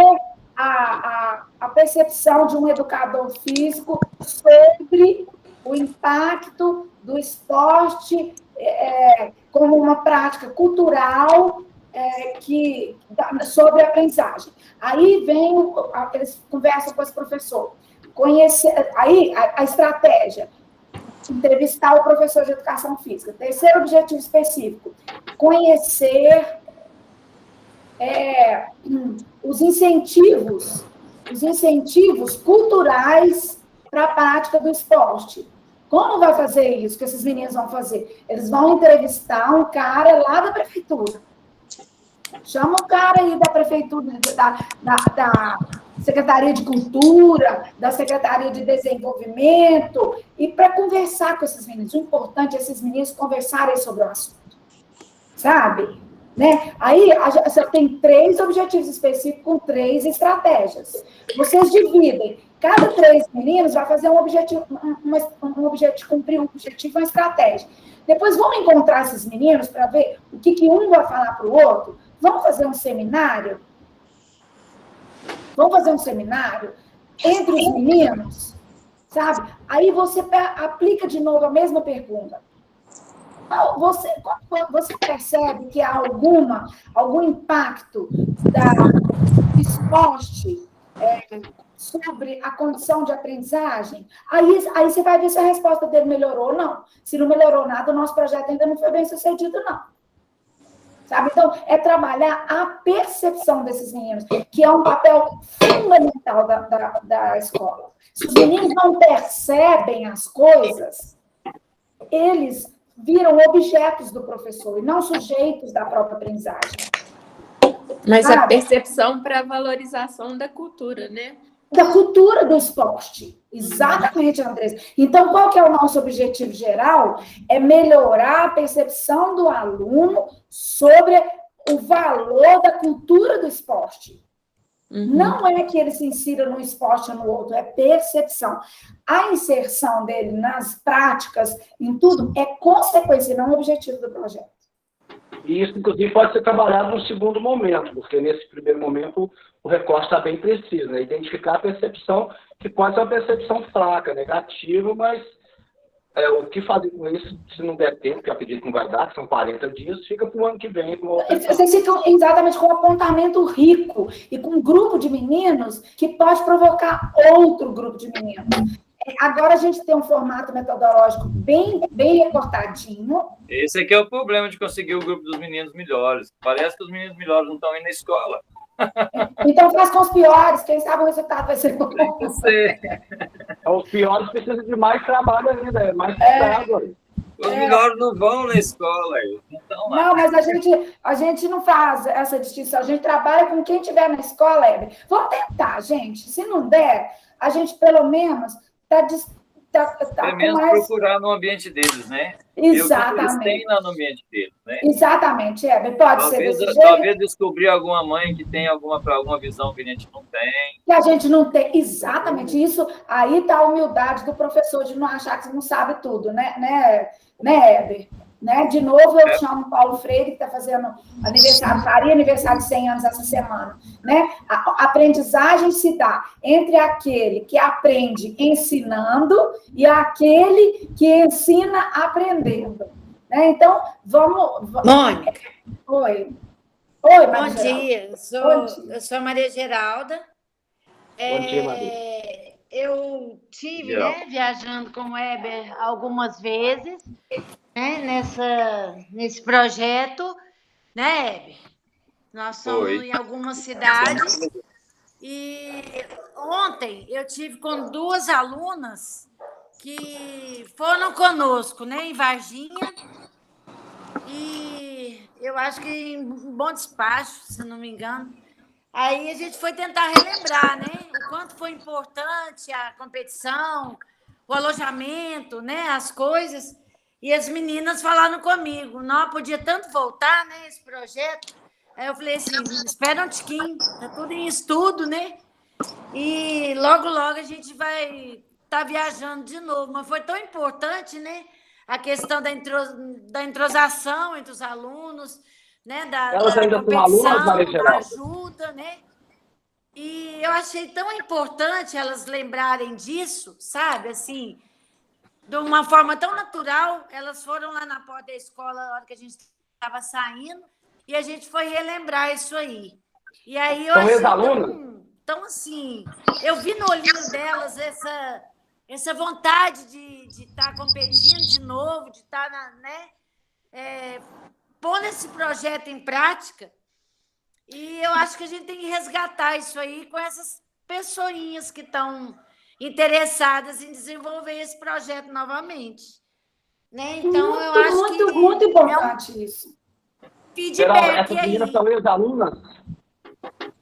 a percepção de um educador físico sobre o impacto do esporte como uma prática cultural sobre a aprendizagem. Aí eles conversam com esse professor. Aí a estratégia, entrevistar o professor de educação física. Terceiro objetivo específico, conhecer os incentivos culturais para a prática do esporte. Como vai fazer isso que esses meninos vão fazer? Eles vão entrevistar um cara lá da prefeitura. Chama o cara aí da prefeitura, da Secretaria de Cultura, da Secretaria de Desenvolvimento, e para conversar com esses meninos. O importante é esses meninos conversarem sobre o assunto. Sabe? Né? Aí, você tem 3 objetivos específicos com 3 estratégias. Vocês dividem. Cada 3 meninos vai fazer um objetivo, cumprir um objetivo, uma estratégia. Depois, vamos encontrar esses meninos para ver o que um vai falar para o outro. Vamos fazer um seminário? Vamos fazer um seminário entre os meninos, sabe? Aí você aplica de novo a mesma pergunta. Você percebe que há algum impacto do esporte sobre a condição de aprendizagem? Aí você vai ver se a resposta dele melhorou ou não. Se não melhorou nada, o nosso projeto ainda não foi bem sucedido, não. Sabe? Então, é trabalhar a percepção desses meninos, que é um papel fundamental da escola. Se os meninos não percebem as coisas, eles viram objetos do professor e não sujeitos da própria aprendizagem. Mas a percepção para a valorização da cultura, né? Da cultura do esporte. Exatamente, Andressa. Então, qual que é o nosso objetivo geral? É melhorar a percepção do aluno sobre o valor da cultura do esporte. Não é que ele se insira num esporte ou no outro, é percepção. A inserção dele nas práticas, em tudo, é consequência, não objetivo do projeto. E isso, inclusive, pode ser trabalhado no segundo momento, porque nesse primeiro momento o recorte está bem preciso, né? Identificar a percepção, que pode ser uma percepção fraca, negativa, mas o que fazer com isso, se não der tempo, que eu acredito que não vai dar, que são 40 dias, fica para o ano que vem. Vocês ficam exatamente com um apontamento rico e com um grupo de meninos que pode provocar outro grupo de meninos. Agora a gente tem um formato metodológico bem recortadinho. Esse aqui é o problema de conseguir o grupo dos meninos melhores. Parece que os meninos melhores não estão indo na escola. Então faz com os piores, quem sabe o resultado vai ser bom. Os piores precisam de mais trabalho ainda, mais cuidado. Os melhores não vão na escola. Não, mas a gente não faz essa distinção. A gente trabalha com quem estiver na escola, Heber. Vamos tentar, gente. Se não der, a gente pelo menos Pelo menos mais... procurar no ambiente deles, né? Exatamente. Eles têm lá no ambiente deles, né? Exatamente, pode ser desse jeito. Talvez descobrir alguma mãe que tem alguma visão que a gente não tem. Que a gente não tem, exatamente isso. Aí está a humildade do professor de não achar que não sabe tudo, né, Heber? né? De novo, eu chamo Paulo Freire, que está fazendo aniversário, faria aniversário de 100 anos essa semana, né? A aprendizagem se dá entre aquele que aprende ensinando e aquele que ensina aprendendo, né? Então, vamos... Mônica. Oi. Oi, Maria. Bom dia, eu sou a Maria Geralda. Bom dia, Maria. Eu tive, né, viajando com o Weber algumas vezes, né, nesse projeto, né, Weber? Nós somos em algumas cidades. E ontem eu tive com 2 alunas que foram conosco, né, em Varginha. E eu acho que em Bom Despacho, se não me engano. Aí a gente foi tentar relembrar, né? O quanto foi importante a competição, o alojamento, né? As coisas. E as meninas falaram comigo, não podia tanto voltar, né? Esse projeto. Aí eu falei assim, espera um tiquinho, tá tudo em estudo, né? E logo, logo a gente vai estar viajando de novo. Mas foi tão importante, né? A questão da entrosação entre os alunos, né, Elas ainda são alunas, Maria Geralda? Da ajuda, né? E eu achei tão importante elas lembrarem disso, sabe? Assim, de uma forma tão natural, elas foram lá na porta da escola na hora que a gente estava saindo e a gente foi relembrar isso aí. E aí eu achei tão assim, eu vi no olhinho delas essa vontade de estar competindo de novo, de estar, né, pondo esse projeto em prática, e eu acho que a gente tem que resgatar isso aí com essas pessoinhas que estão interessadas em desenvolver esse projeto novamente. Né? Então, eu acho que muito importante isso. Feedback. Geralda, essas meninas são ex-alunas?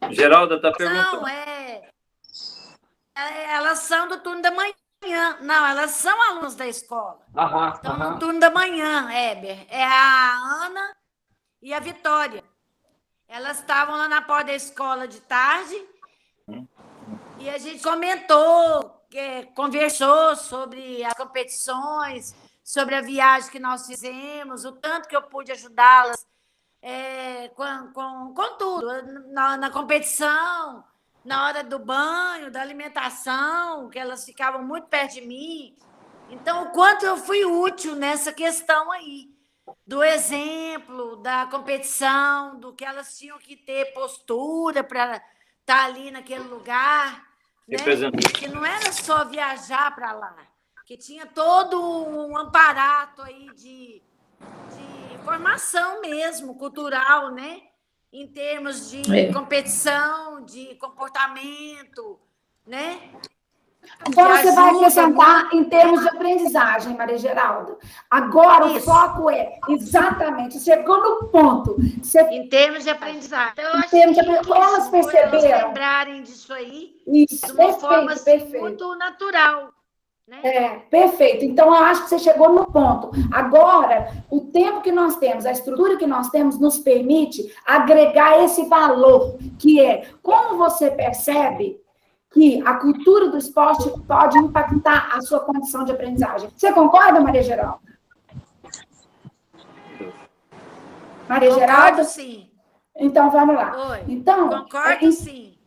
Geralda está perguntando. Não, elas são do turno da manhã. Não, elas são alunos da escola. Estão no turno da manhã, Heber. É a Ana e a Vitória. Elas estavam lá na porta da escola de tarde e a gente comentou, conversou sobre as competições, sobre a viagem que nós fizemos, o tanto que eu pude ajudá-las com tudo, na competição, na hora do banho, da alimentação, que elas ficavam muito perto de mim. Então, o quanto eu fui útil nessa questão aí, do exemplo, da competição, do que elas tinham que ter postura para estar ali naquele lugar, né? Que não era só viajar para lá, que tinha todo um aparato aí de formação mesmo, cultural, né? Em termos de competição, de comportamento, né? Então, você vai acrescentar em termos de aprendizagem, Maria Geralda. Agora, o foco é exatamente, chegou no ponto. Em termos de aprendizagem. Então, eu acho que elas perceberam. Elas lembrarem disso aí de uma forma muito natural. Né? Perfeito. Então, eu acho que você chegou no ponto. Agora, o tempo que nós temos, a estrutura que nós temos, nos permite agregar esse valor, que é como você percebe que a cultura do esporte pode impactar a sua condição de aprendizagem. Você concorda, Maria Geralda? Maria Geralda? Concordo, sim. Então, vamos lá. Oi. Então, concordo, sim.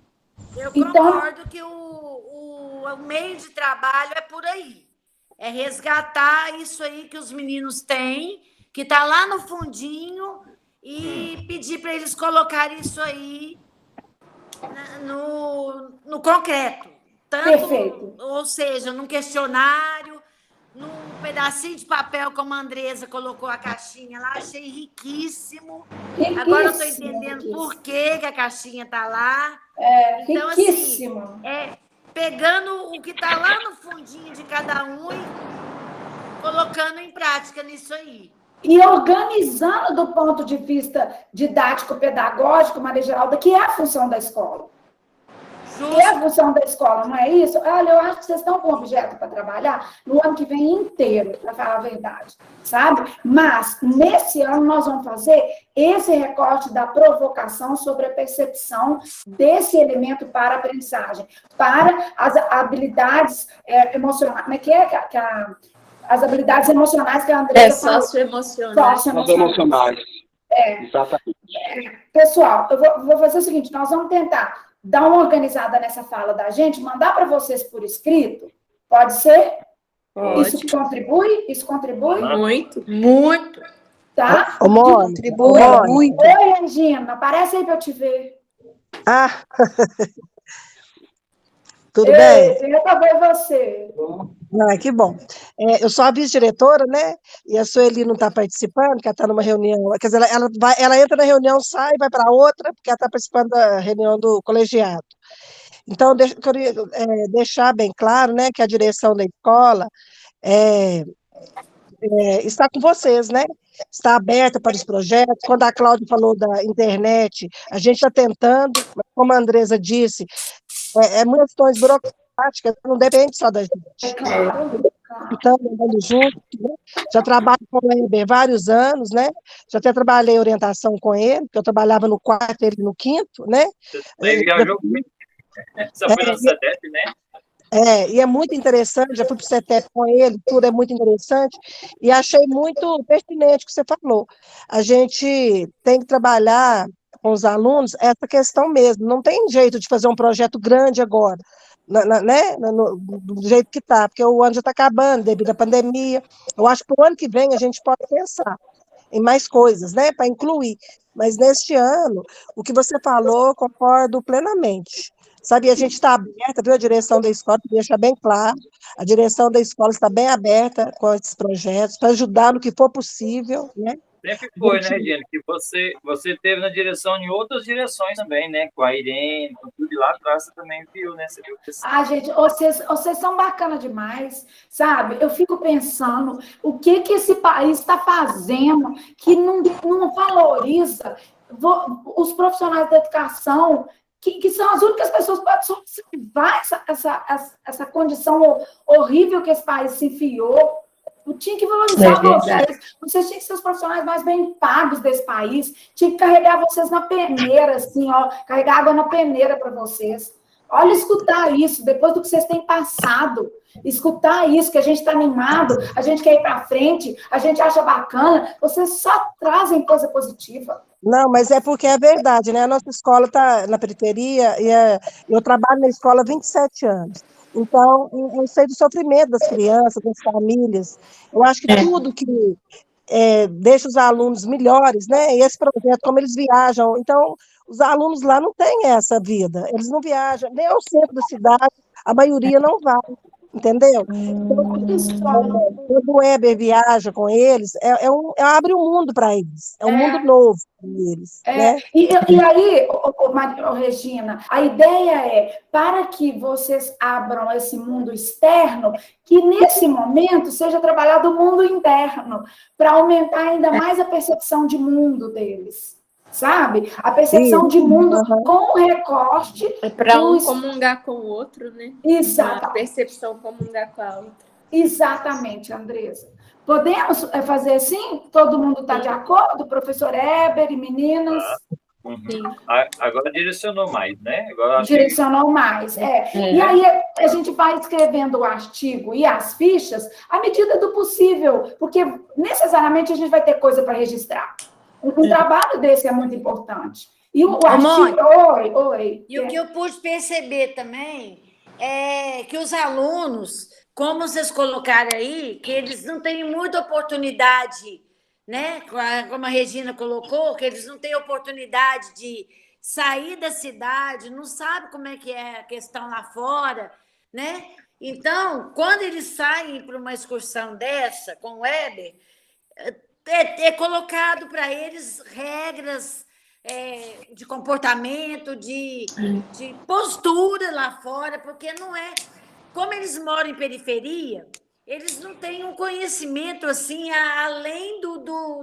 Eu concordo que o meio de trabalho é por aí. É resgatar isso aí que os meninos têm, que está lá no fundinho, e pedir para eles colocarem isso aí no concreto. Perfeito. Ou seja, num questionário, num pedacinho de papel, como a Andresa colocou a caixinha lá, achei riquíssimo. Agora eu estou entendendo por que a caixinha está lá. Então, riquíssimo. Assim, pegando o que está lá no fundinho de cada um e colocando em prática nisso aí. E organizando do ponto de vista didático-pedagógico, Maria Geralda, que é a função da escola. Justo. Que é a função da escola, não é isso? Olha, eu acho que vocês estão com objeto para trabalhar no ano que vem inteiro, para falar a verdade, sabe? Mas, nesse ano, nós vamos fazer esse recorte da provocação sobre a percepção desse elemento para a aprendizagem, para as habilidades emocionais. Como é que As habilidades emocionais que a Andressa falou. Socioemocionais. Exatamente. Pessoal, eu vou fazer o seguinte, nós vamos tentar dar uma organizada nessa fala da gente, mandar para vocês por escrito. Pode ser? Pode. Isso contribui? Isso contribui? Muito, muito. Tá? Contribui muito. Oi, Regina, aparece aí para eu te ver. Tudo bem? Eu também você. Que bom. Eu sou a vice-diretora, né? E a Sueli não está participando, porque ela está numa reunião. Quer dizer, ela entra na reunião, sai, vai para outra, porque ela está participando da reunião do colegiado. Então, eu queria deixar bem claro, né, que a direção da escola está com vocês, né? Está aberta para os projetos. Quando a Cláudia falou da internet, a gente está tentando, mas como a Andresa disse, muitas questões burocráticas, não depende só da gente. Então, andando junto, né? Já trabalho com o Weber vários anos, né? Já até trabalhei orientação com ele, porque eu trabalhava no quarto, ele no quinto, né? Você viajou muito. Só foi no CETEP, né? E é muito interessante, já fui para o CETEP com ele, tudo é muito interessante, e achei muito pertinente o que você falou. A gente tem que trabalhar com os alunos essa questão mesmo, não tem jeito de fazer um projeto grande agora, né? Do jeito que está, porque o ano já está acabando, devido à pandemia. Eu acho que para o ano que vem a gente pode pensar em mais coisas, né, para incluir, mas neste ano, o que você falou, concordo plenamente. Sabe, a gente está aberta, viu, a direção da escola, para deixar bem claro, a direção da escola está bem aberta com esses projetos, para ajudar no que for possível, né? Sempre foi, né, Regina, que você teve na direção em outras direções também, né, com a Irene, com tudo lá atrás, você também viu, né? Você viu que gente, vocês são bacanas demais, sabe? Eu fico pensando o que esse país está fazendo que não valoriza os profissionais da educação, que são as únicas pessoas que podem observar essa condição horrível que esse país se enfiou. Tinha que valorizar vocês. Vocês tinham que ser os profissionais mais bem pagos desse país. Tinha que carregar vocês na peneira, assim, ó, carregar água na peneira para vocês. Olha, escutar isso, depois do que vocês têm passado. Escutar isso, que a gente está animado, a gente quer ir para frente, a gente acha bacana. Vocês só trazem coisa positiva. Não, mas é porque é verdade, né? A nossa escola está na periferia e eu trabalho na escola há 27 anos. Então, eu sei do sofrimento das crianças, das famílias. Eu acho que tudo que deixa os alunos melhores, né? E esse projeto, como eles viajam. Então, os alunos lá não têm essa vida. Eles não viajam nem ao centro da cidade, a maioria não vai. Entendeu? Então, quando o Weber viaja com eles, abre um mundo para eles, é um mundo novo para eles. Né? E aí, Regina, a ideia é, para que vocês abram esse mundo externo, que nesse momento seja trabalhado o mundo interno, para aumentar ainda mais a percepção de mundo deles. Sabe? A percepção de mundo com recorte. É para um comungar com o outro, né? Exato. A percepção comungar com a outra. Exatamente, Andressa. Podemos fazer assim? Todo mundo está de acordo? Professor Eber e meninas? Sim. Agora direcionou mais, né? Agora direcionou mais, E aí a gente vai escrevendo o artigo e as fichas à medida do possível, porque necessariamente a gente vai ter coisa para registrar. Um trabalho desse é muito importante. E o artigo... Oi. E o que eu pude perceber também é que os alunos, como vocês colocaram aí, que eles não têm muita oportunidade, né? Como a Regina colocou, que eles não têm oportunidade de sair da cidade, não sabem como é que é a questão lá fora, né? Então, quando eles saem para uma excursão dessa, com o Weber, é colocado para eles regras de comportamento, de postura lá fora, porque não é... Como eles moram em periferia, eles não têm um conhecimento assim além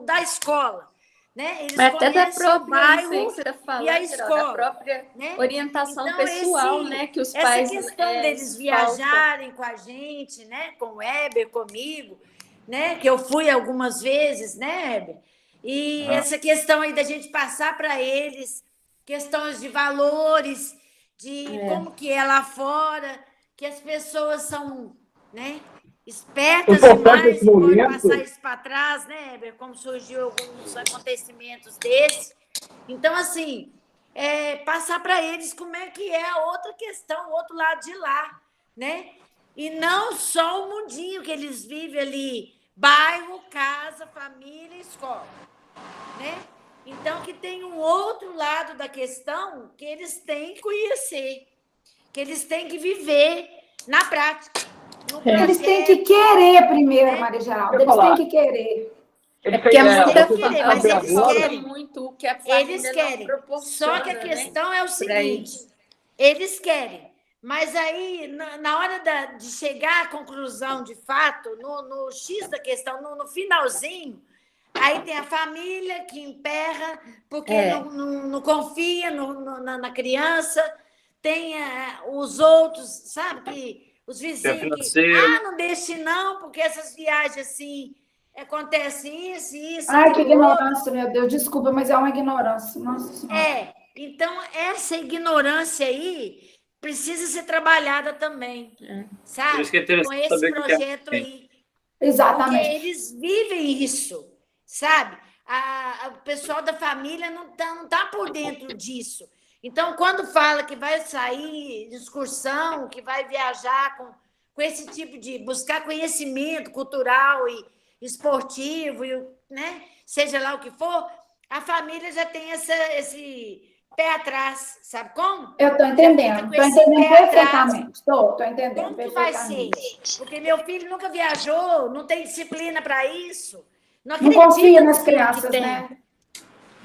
da escola. Né? Eles mas até da própria bairro que você falou, e a escola, da própria orientação então, pessoal, né? Que os pais... Essa questão deles viajarem com a gente, né? Com o Weber, comigo, né? Que eu fui algumas vezes, né, Weber? E essa questão aí da gente passar para eles questões de valores, de como que é lá fora, que as pessoas são né? Espertas demais, pode passar isso para trás, né, Heber? Como surgiu alguns acontecimentos desses. Então, assim, passar para eles como é que é a outra questão, o outro lado de lá, né? E não só o mundinho que eles vivem ali, bairro, casa, família, escola, né? Então, que tem um outro lado da questão que eles têm que conhecer, que eles têm que viver na prática. Eles têm que querer primeiro, Maria Geralda, eles têm que querer. Porque mas eles querem muito o que a família eles querem. Não proporciona, só que a questão é o seguinte, eles querem, mas aí, na hora de chegar à conclusão de fato, no X da questão, no finalzinho, aí tem a família que emperra, porque não confia na criança, tem os outros, sabe, que os vizinhos que, não deixe não, porque essas viagens assim, acontece isso. Ai, que ignorância, meu Deus, desculpa, mas é uma ignorância. Nossa Senhora. Então, essa ignorância aí precisa ser trabalhada também, sabe? Por isso que é interessante com esse saber projeto aí. Exatamente. Porque eles vivem isso, sabe? O pessoal da família não tá por dentro disso. Então, quando fala que vai sair de excursão, que vai viajar com esse tipo de... buscar conhecimento cultural e esportivo, né? Seja lá o que for, a família já tem esse pé atrás, sabe como? Eu estou entendendo perfeitamente. Estou entendendo. Como que vai ser? Porque meu filho nunca viajou, não tem disciplina para isso. Não confia nas crianças, né?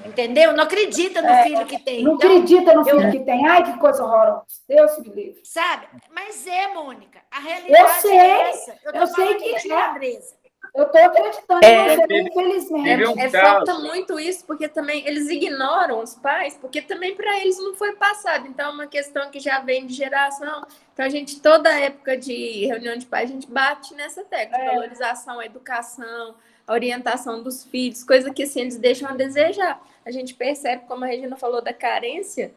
Entendeu? Não acredita no filho que tem. Não acredita no filho que tem. Ai, que coisa horrorosa. Deus me livre. Sabe? Mas Mônica, a realidade é essa. Eu sei que é. Andresa. Eu estou acreditando em você, infelizmente. Falta muito isso, porque também eles ignoram os pais, porque também para eles não foi passado. Então, é uma questão que já vem de geração. Então, toda época de reunião de pais, a gente bate nessa tecla. Valorização, a educação, a orientação dos filhos, coisa que assim, eles deixam a desejar. A gente percebe, como a Regina falou, da carência.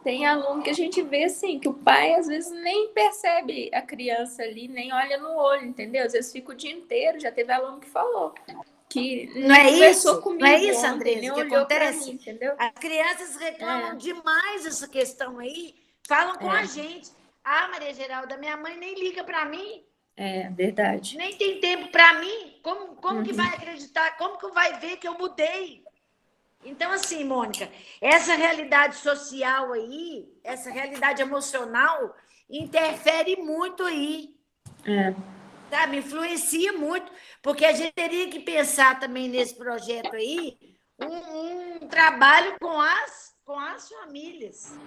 Tem aluno que a gente vê, assim, que o pai, às vezes, nem percebe a criança ali, nem olha no olho, entendeu? Às vezes fica o dia inteiro, já teve aluno que falou. Que não é isso, comigo, não é isso, Andresa, que acontece? Mim, entendeu? As crianças reclamam demais dessa questão aí, falam com a gente. Maria Geralda, minha mãe nem liga para mim. É, verdade. Nem tem tempo para mim. Como que vai acreditar? Como que vai ver que eu mudei? Então, assim, Mônica, essa realidade social aí, essa realidade emocional, interfere muito aí. Sabe? Influencia muito, porque a gente teria que pensar também nesse projeto aí, um trabalho com as famílias.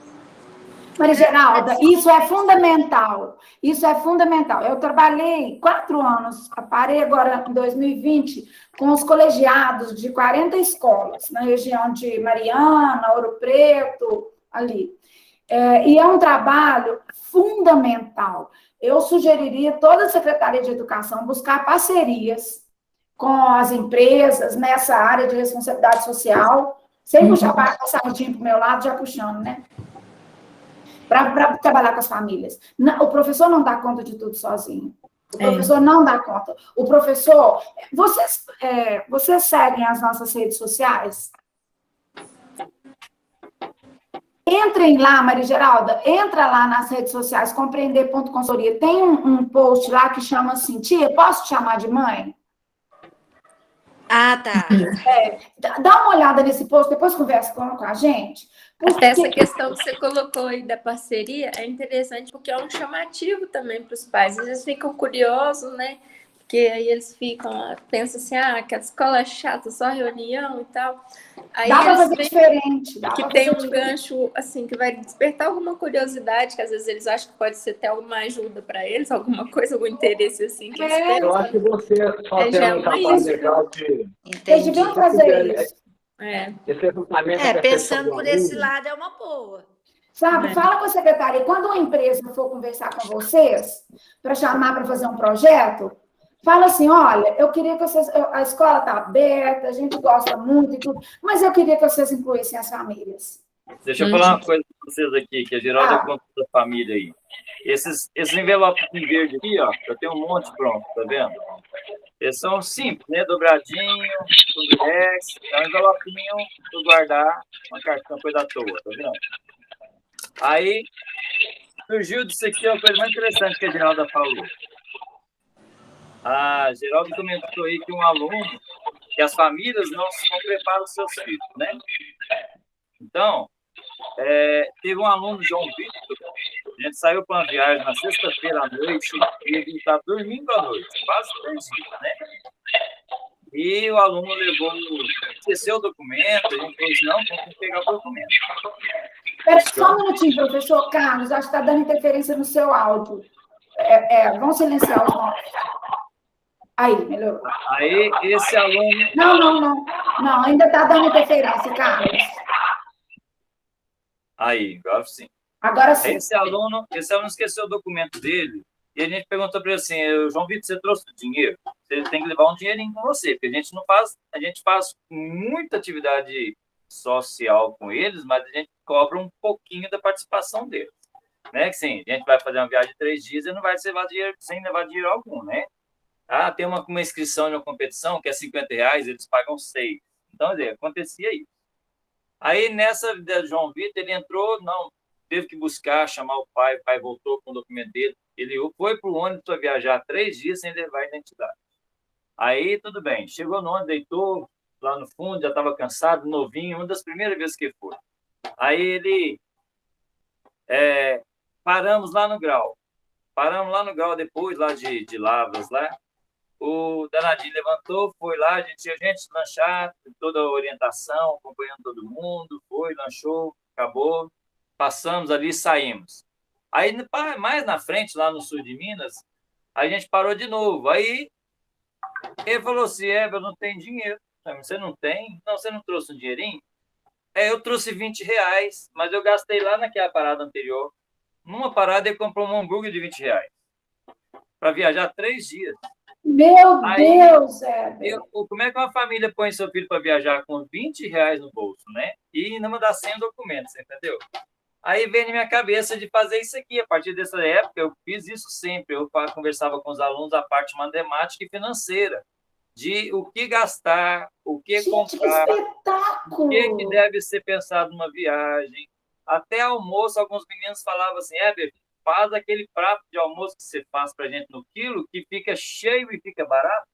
Maria Geralda, isso é fundamental. Isso é fundamental. Eu trabalhei 4 anos, parei agora em 2020, com os colegiados de 40 escolas, na região de Mariana, Ouro Preto, ali. E é um trabalho fundamental. Eu sugeriria toda a Secretaria de Educação buscar parcerias com as empresas nessa área de responsabilidade social, sem puxar a sardinha para o meu lado, já puxando, né? Para trabalhar com as famílias. O professor não dá conta de tudo sozinho. O professor não dá conta. O professor... Vocês seguem as nossas redes sociais? Entrem lá, Maria Geralda, entra lá nas redes sociais, compreender.consultoria. Tem um post lá que chama assim, tia, posso te chamar de mãe? Tá. Dá uma olhada nesse post, depois conversa com a gente. Até essa questão que você colocou aí da parceria é interessante, porque é um chamativo também para os pais. Às vezes ficam curiosos, né? Porque aí eles pensam assim, que a escola é chata, só reunião e tal. Aí dá para fazer diferente. Que tem um gancho, assim, que vai despertar alguma curiosidade, que às vezes eles acham que pode ser até alguma ajuda para eles, alguma coisa, algum interesse, assim. Que eu acho que você fazer um trabalho legal de... Eles deviam fazer isso. Pensando por esse lado é uma boa. Sabe, fala com a secretaria. Quando uma empresa for conversar com vocês, para chamar para fazer um projeto, fala assim, olha, eu queria que vocês... A escola está aberta, a gente gosta muito e tudo, mas eu queria que vocês incluíssem as famílias. Deixa eu falar uma coisa vocês aqui, que a Geralda conta da família aí. Esses envelopes em verde aqui, ó, eu tenho um monte pronto, tá vendo? Eles são simples, né? Dobradinho, com durex, é um envelopinho para guardar uma cartão, coisa à toa, tá vendo? Aí, surgiu disso aqui uma coisa mais interessante que a Geralda falou. A Geralda comentou aí que um aluno, que as famílias não preparam os seus filhos, né? Então, teve um aluno, João Vitor, a gente saiu para uma viagem na sexta-feira à noite, e ele estava dormindo à noite, quase 3 dias, né? E o aluno esqueceu o documento, a gente falou assim, não, tem que pegar o documento. Espera só um minutinho, professor Carlos, acho que está dando interferência no seu áudio. Vamos silenciar os nomes. Aí, melhorou. Aí, esse aluno... Não, ainda está dando interferência, Carlos. Aí, agora sim. Agora sim. Esse aluno esqueceu o documento dele, e a gente perguntou para ele assim, João Vitor, você trouxe o dinheiro? Você tem que levar um dinheirinho com você, porque a gente faz muita atividade social com eles, mas a gente cobra um pouquinho da participação deles. Né? Que sim, a gente vai fazer uma viagem de 3 dias e não vai levar dinheiro sem levar dinheiro algum, né? Tem uma inscrição em uma competição que é R$50, eles pagam 6. Então, acontecia isso. Aí, nessa da João Vitor, ele entrou, teve que buscar, chamar o pai voltou com o documento dele, ele foi para o ônibus para viajar 3 dias sem levar a identidade. Aí, tudo bem, chegou no ônibus, deitou lá no fundo, já estava cansado, novinho, uma das primeiras vezes que foi. Aí ele, paramos lá no grau depois, lá de Lavras, lá, o danadinho levantou, foi lá, a gente lanchar, toda a orientação, acompanhando todo mundo, foi, lanchou, acabou, passamos ali, saímos. Aí, mais na frente, lá no sul de Minas, a gente parou de novo. Aí, ele falou assim, eu não tenho dinheiro. Você não tem? Não, você não trouxe um dinheirinho? Eu trouxe R$20, mas eu gastei lá naquela parada anterior. Numa parada, ele comprou um hambúrguer de R$20 para viajar 3 dias. Meu Deus, Heber! Como é que uma família põe seu filho para viajar com R$20 no bolso, né? E não mandar 100 documentos, entendeu? Aí veio na minha cabeça de fazer isso aqui. A partir dessa época, eu fiz isso sempre. Eu conversava com os alunos a parte matemática e financeira, de o que gastar, o que comprar, o que deve ser pensado numa viagem. Até almoço, alguns meninos falavam assim, faz aquele prato de almoço que você faz para a gente no quilo, que fica cheio e fica barato,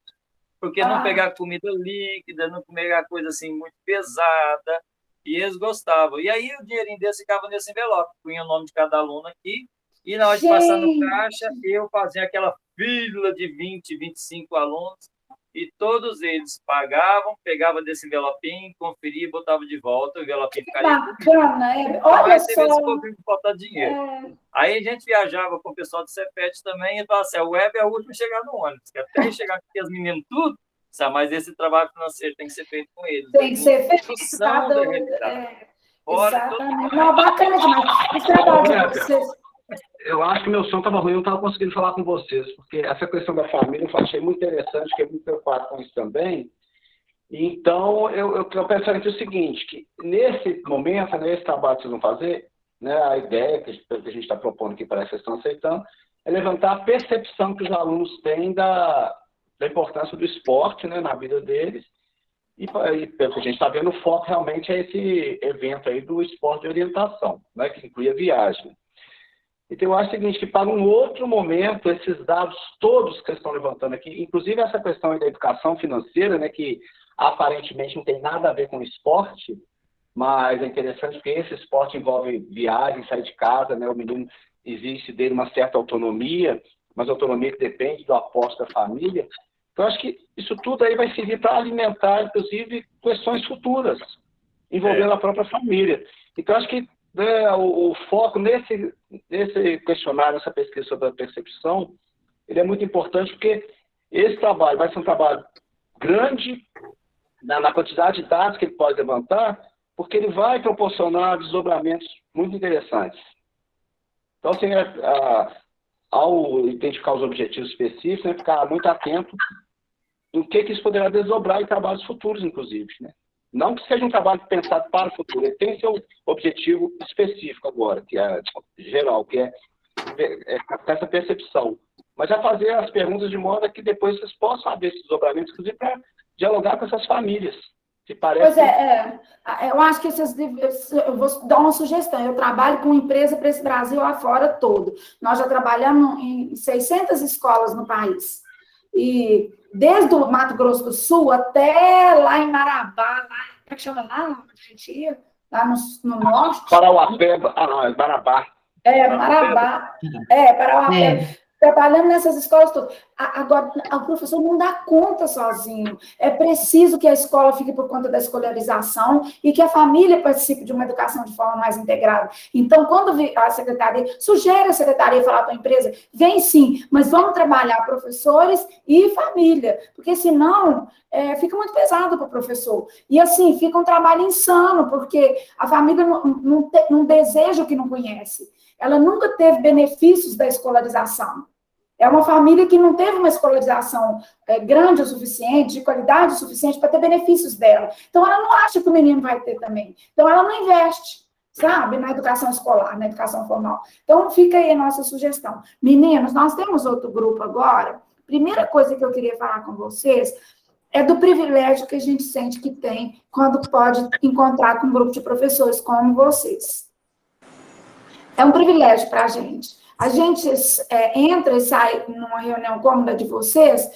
porque não pegar comida líquida, não pegar coisa assim muito pesada, e eles gostavam. E aí o dinheirinho deles ficava nesse envelope, punha o nome de cada aluno aqui, e na hora de passar no caixa, eu fazia aquela fila de 20, 25 alunos, e todos eles pagavam, pegavam desse envelopinho, conferia e botava de volta, o envelopinho ficaria... Bacana, olha só... Aí falta dinheiro. Aí a gente viajava com o pessoal do Cefet também, e falava assim, o Web é o último a chegar no ônibus, que até chegar aqui as meninas tudo, mas esse trabalho financeiro tem que ser feito com eles. Tem que ser feito. Exatamente. Não, bacana demais. Esse trabalho de vocês... Eu acho que meu som estava ruim, eu não estava conseguindo falar com vocês, porque essa questão da família eu achei muito interessante, fiquei muito preocupado com isso também. Então, eu penso aqui o seguinte, que nesse momento, nesse trabalho que vocês vão fazer, né, a ideia que a gente está propondo aqui, parece que vocês estão aceitando, é levantar a percepção que os alunos têm da importância do esporte, né, na vida deles, e pelo que a gente está vendo, o foco realmente é esse evento aí do esporte de orientação, né, que inclui a viagem. Então, eu acho o seguinte, que para um outro momento, esses dados todos que eles estão levantando aqui, inclusive essa questão aí da educação financeira, né, que aparentemente não tem nada a ver com esporte, mas é interessante porque esse esporte envolve viagem, sair de casa, né, o menino existe dele uma certa autonomia, mas autonomia que depende do aporte da família. Então, eu acho que isso tudo aí vai servir para alimentar, inclusive, questões futuras, envolvendo a própria família. Então, eu acho que o foco nesse questionário, nessa pesquisa sobre a percepção, ele é muito importante porque esse trabalho vai ser um trabalho grande na quantidade de dados que ele pode levantar, porque ele vai proporcionar desdobramentos muito interessantes. Então, assim, ao identificar os objetivos específicos, né, ficar muito atento em que isso poderá desdobrar em trabalhos futuros, inclusive, né? Não que seja um trabalho pensado para o futuro, ele tem seu objetivo específico agora, que é geral, que é essa percepção. Mas é fazer as perguntas de modo a que depois vocês possam abrir esses desdobramentos, inclusive para dialogar com essas famílias. Que parece... Pois eu acho que eu vou dar uma sugestão. Eu trabalho com empresa para esse Brasil afora todo. Nós já trabalhamos em 600 escolas no país. E desde o Mato Grosso do Sul até lá em Marabá, como é que chama lá? Lá no norte. Parauapé, Marabá. Marabá. Parauapé. Trabalhando nessas escolas todas. Agora, o professor não dá conta sozinho. É preciso que a escola fique por conta da escolarização e que a família participe de uma educação de forma mais integrada. Então, quando a secretaria, sugere a secretaria falar para a empresa, vem sim, mas vamos trabalhar professores e família, porque senão fica muito pesado para o professor. E assim, fica um trabalho insano, porque a família não deseja o que não conhece. Ela nunca teve benefícios da escolarização. É uma família que não teve uma escolarização grande o suficiente, de qualidade o suficiente para ter benefícios dela. Então, ela não acha que o menino vai ter também. Então, ela não investe, sabe, na educação escolar, na educação formal. Então, fica aí a nossa sugestão. Meninos, nós temos outro grupo agora. Primeira coisa que eu queria falar com vocês é do privilégio que a gente sente que tem quando pode encontrar com um grupo de professores como vocês. É um privilégio para a gente. A gente entra e sai numa reunião como a de vocês,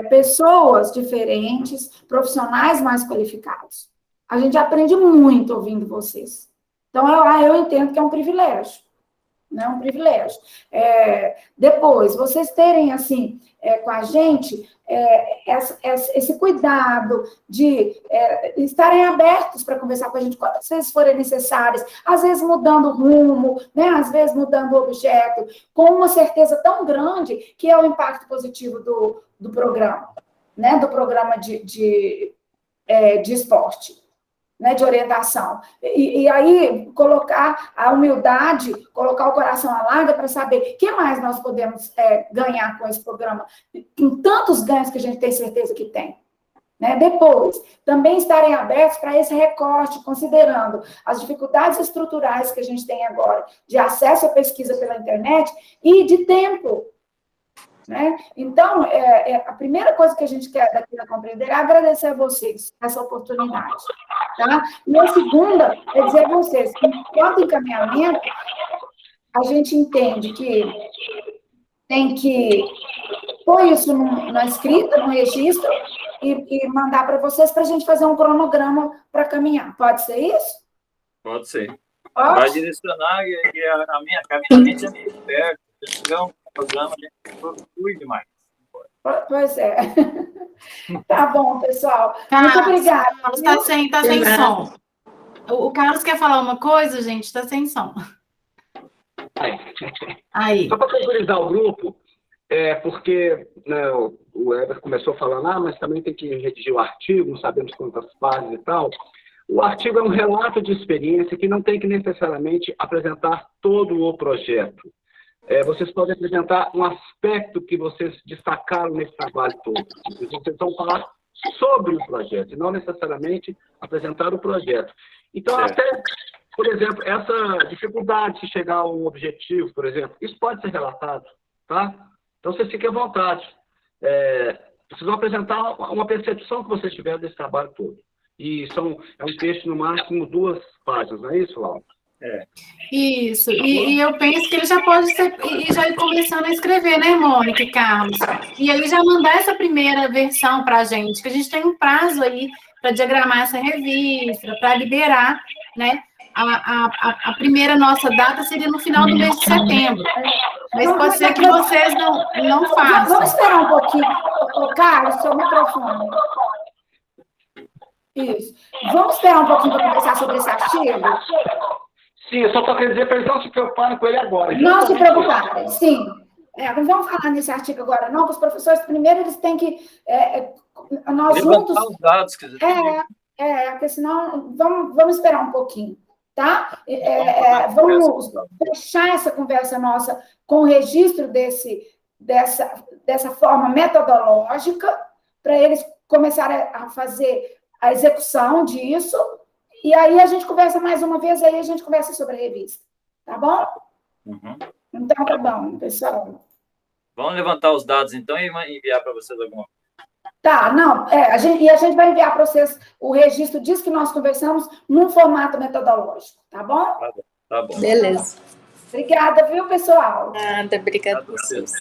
pessoas diferentes, profissionais mais qualificados. A gente aprende muito ouvindo vocês. Então, eu entendo que é um privilégio. Né? Um privilégio. Depois, vocês terem, assim, com a gente, esse cuidado de estarem abertos para conversar com a gente quantas vezes forem necessárias, às vezes mudando o rumo, né? Às vezes mudando o objeto, com uma certeza tão grande que é o impacto positivo do programa, né? Do programa de esporte. Né, de orientação. E aí, colocar a humildade, colocar o coração à larga para saber o que mais nós podemos ganhar com esse programa, com tantos ganhos que a gente tem certeza que tem. Né? Depois, também estarem abertos para esse recorte, considerando as dificuldades estruturais que a gente tem agora, de acesso à pesquisa pela internet e de tempo. Né? Então, a primeira coisa que a gente quer daqui a compreender é agradecer a vocês essa oportunidade. Tá? E a segunda é dizer a vocês que, enquanto encaminhamento, a gente entende que tem que pôr isso na escrita, no registro, e mandar para vocês para a gente fazer um cronograma para caminhar. Pode ser isso? Pode ser. Vai direcionar e a minha caminhamento é muito perto. Se tiver um programa, a gente flui demais. Pois é. Tá bom, pessoal. Carlos, muito obrigada. Está sem som. O Carlos quer falar uma coisa, gente? Está sem som. Aí. Só para tranquilizar o grupo, porque né, o Heber começou falando, mas também tem que redigir o artigo, não sabemos quantas páginas e tal. O artigo é um relato de experiência que não tem que necessariamente apresentar todo o projeto. Vocês podem apresentar um aspecto que vocês destacaram nesse trabalho todo. Vocês vão falar sobre o projeto, e não necessariamente apresentar o projeto. Então, até, por exemplo, essa dificuldade de chegar a um objetivo, por exemplo, isso pode ser relatado, tá? Então, vocês fiquem à vontade. Vocês vão apresentar uma percepção que vocês tiveram desse trabalho todo. E é um texto, no máximo, 2 páginas, não é isso, Laura? Isso, e eu penso que ele já pode ser, e já ir começando a escrever, né, Mônica e Carlos? E ele já mandar essa primeira versão para a gente, que a gente tem um prazo aí para diagramar essa revista, para liberar, né? A primeira nossa data seria no final do mês de setembro. Mas pode ser que vocês não façam. Vamos esperar um pouquinho. Carlos, seu microfone. Isso. Vamos esperar um pouquinho para conversar sobre esse artigo? Sim, eu só estou querendo dizer para eles não se preocuparem com ele agora. Não se preocuparem, sim. Não vamos falar nesse artigo agora, não, porque os professores, primeiro, eles têm que... nós juntos... os dados, quer dizer, porque senão... Vamos esperar um pouquinho, tá? Vamos fechar essa conversa nossa com o registro dessa forma metodológica, para eles começarem a fazer a execução disso, e aí a gente conversa mais uma vez, aí a gente conversa sobre a revista. Tá bom? Uhum. Então, tá bom, pessoal. Vamos levantar os dados, então, e enviar para vocês alguma coisa. Tá, não, a gente vai enviar para vocês o registro disso que nós conversamos num formato metodológico, tá bom? Tá bom. Beleza. Obrigada, viu, pessoal? Nada, obrigada a vocês.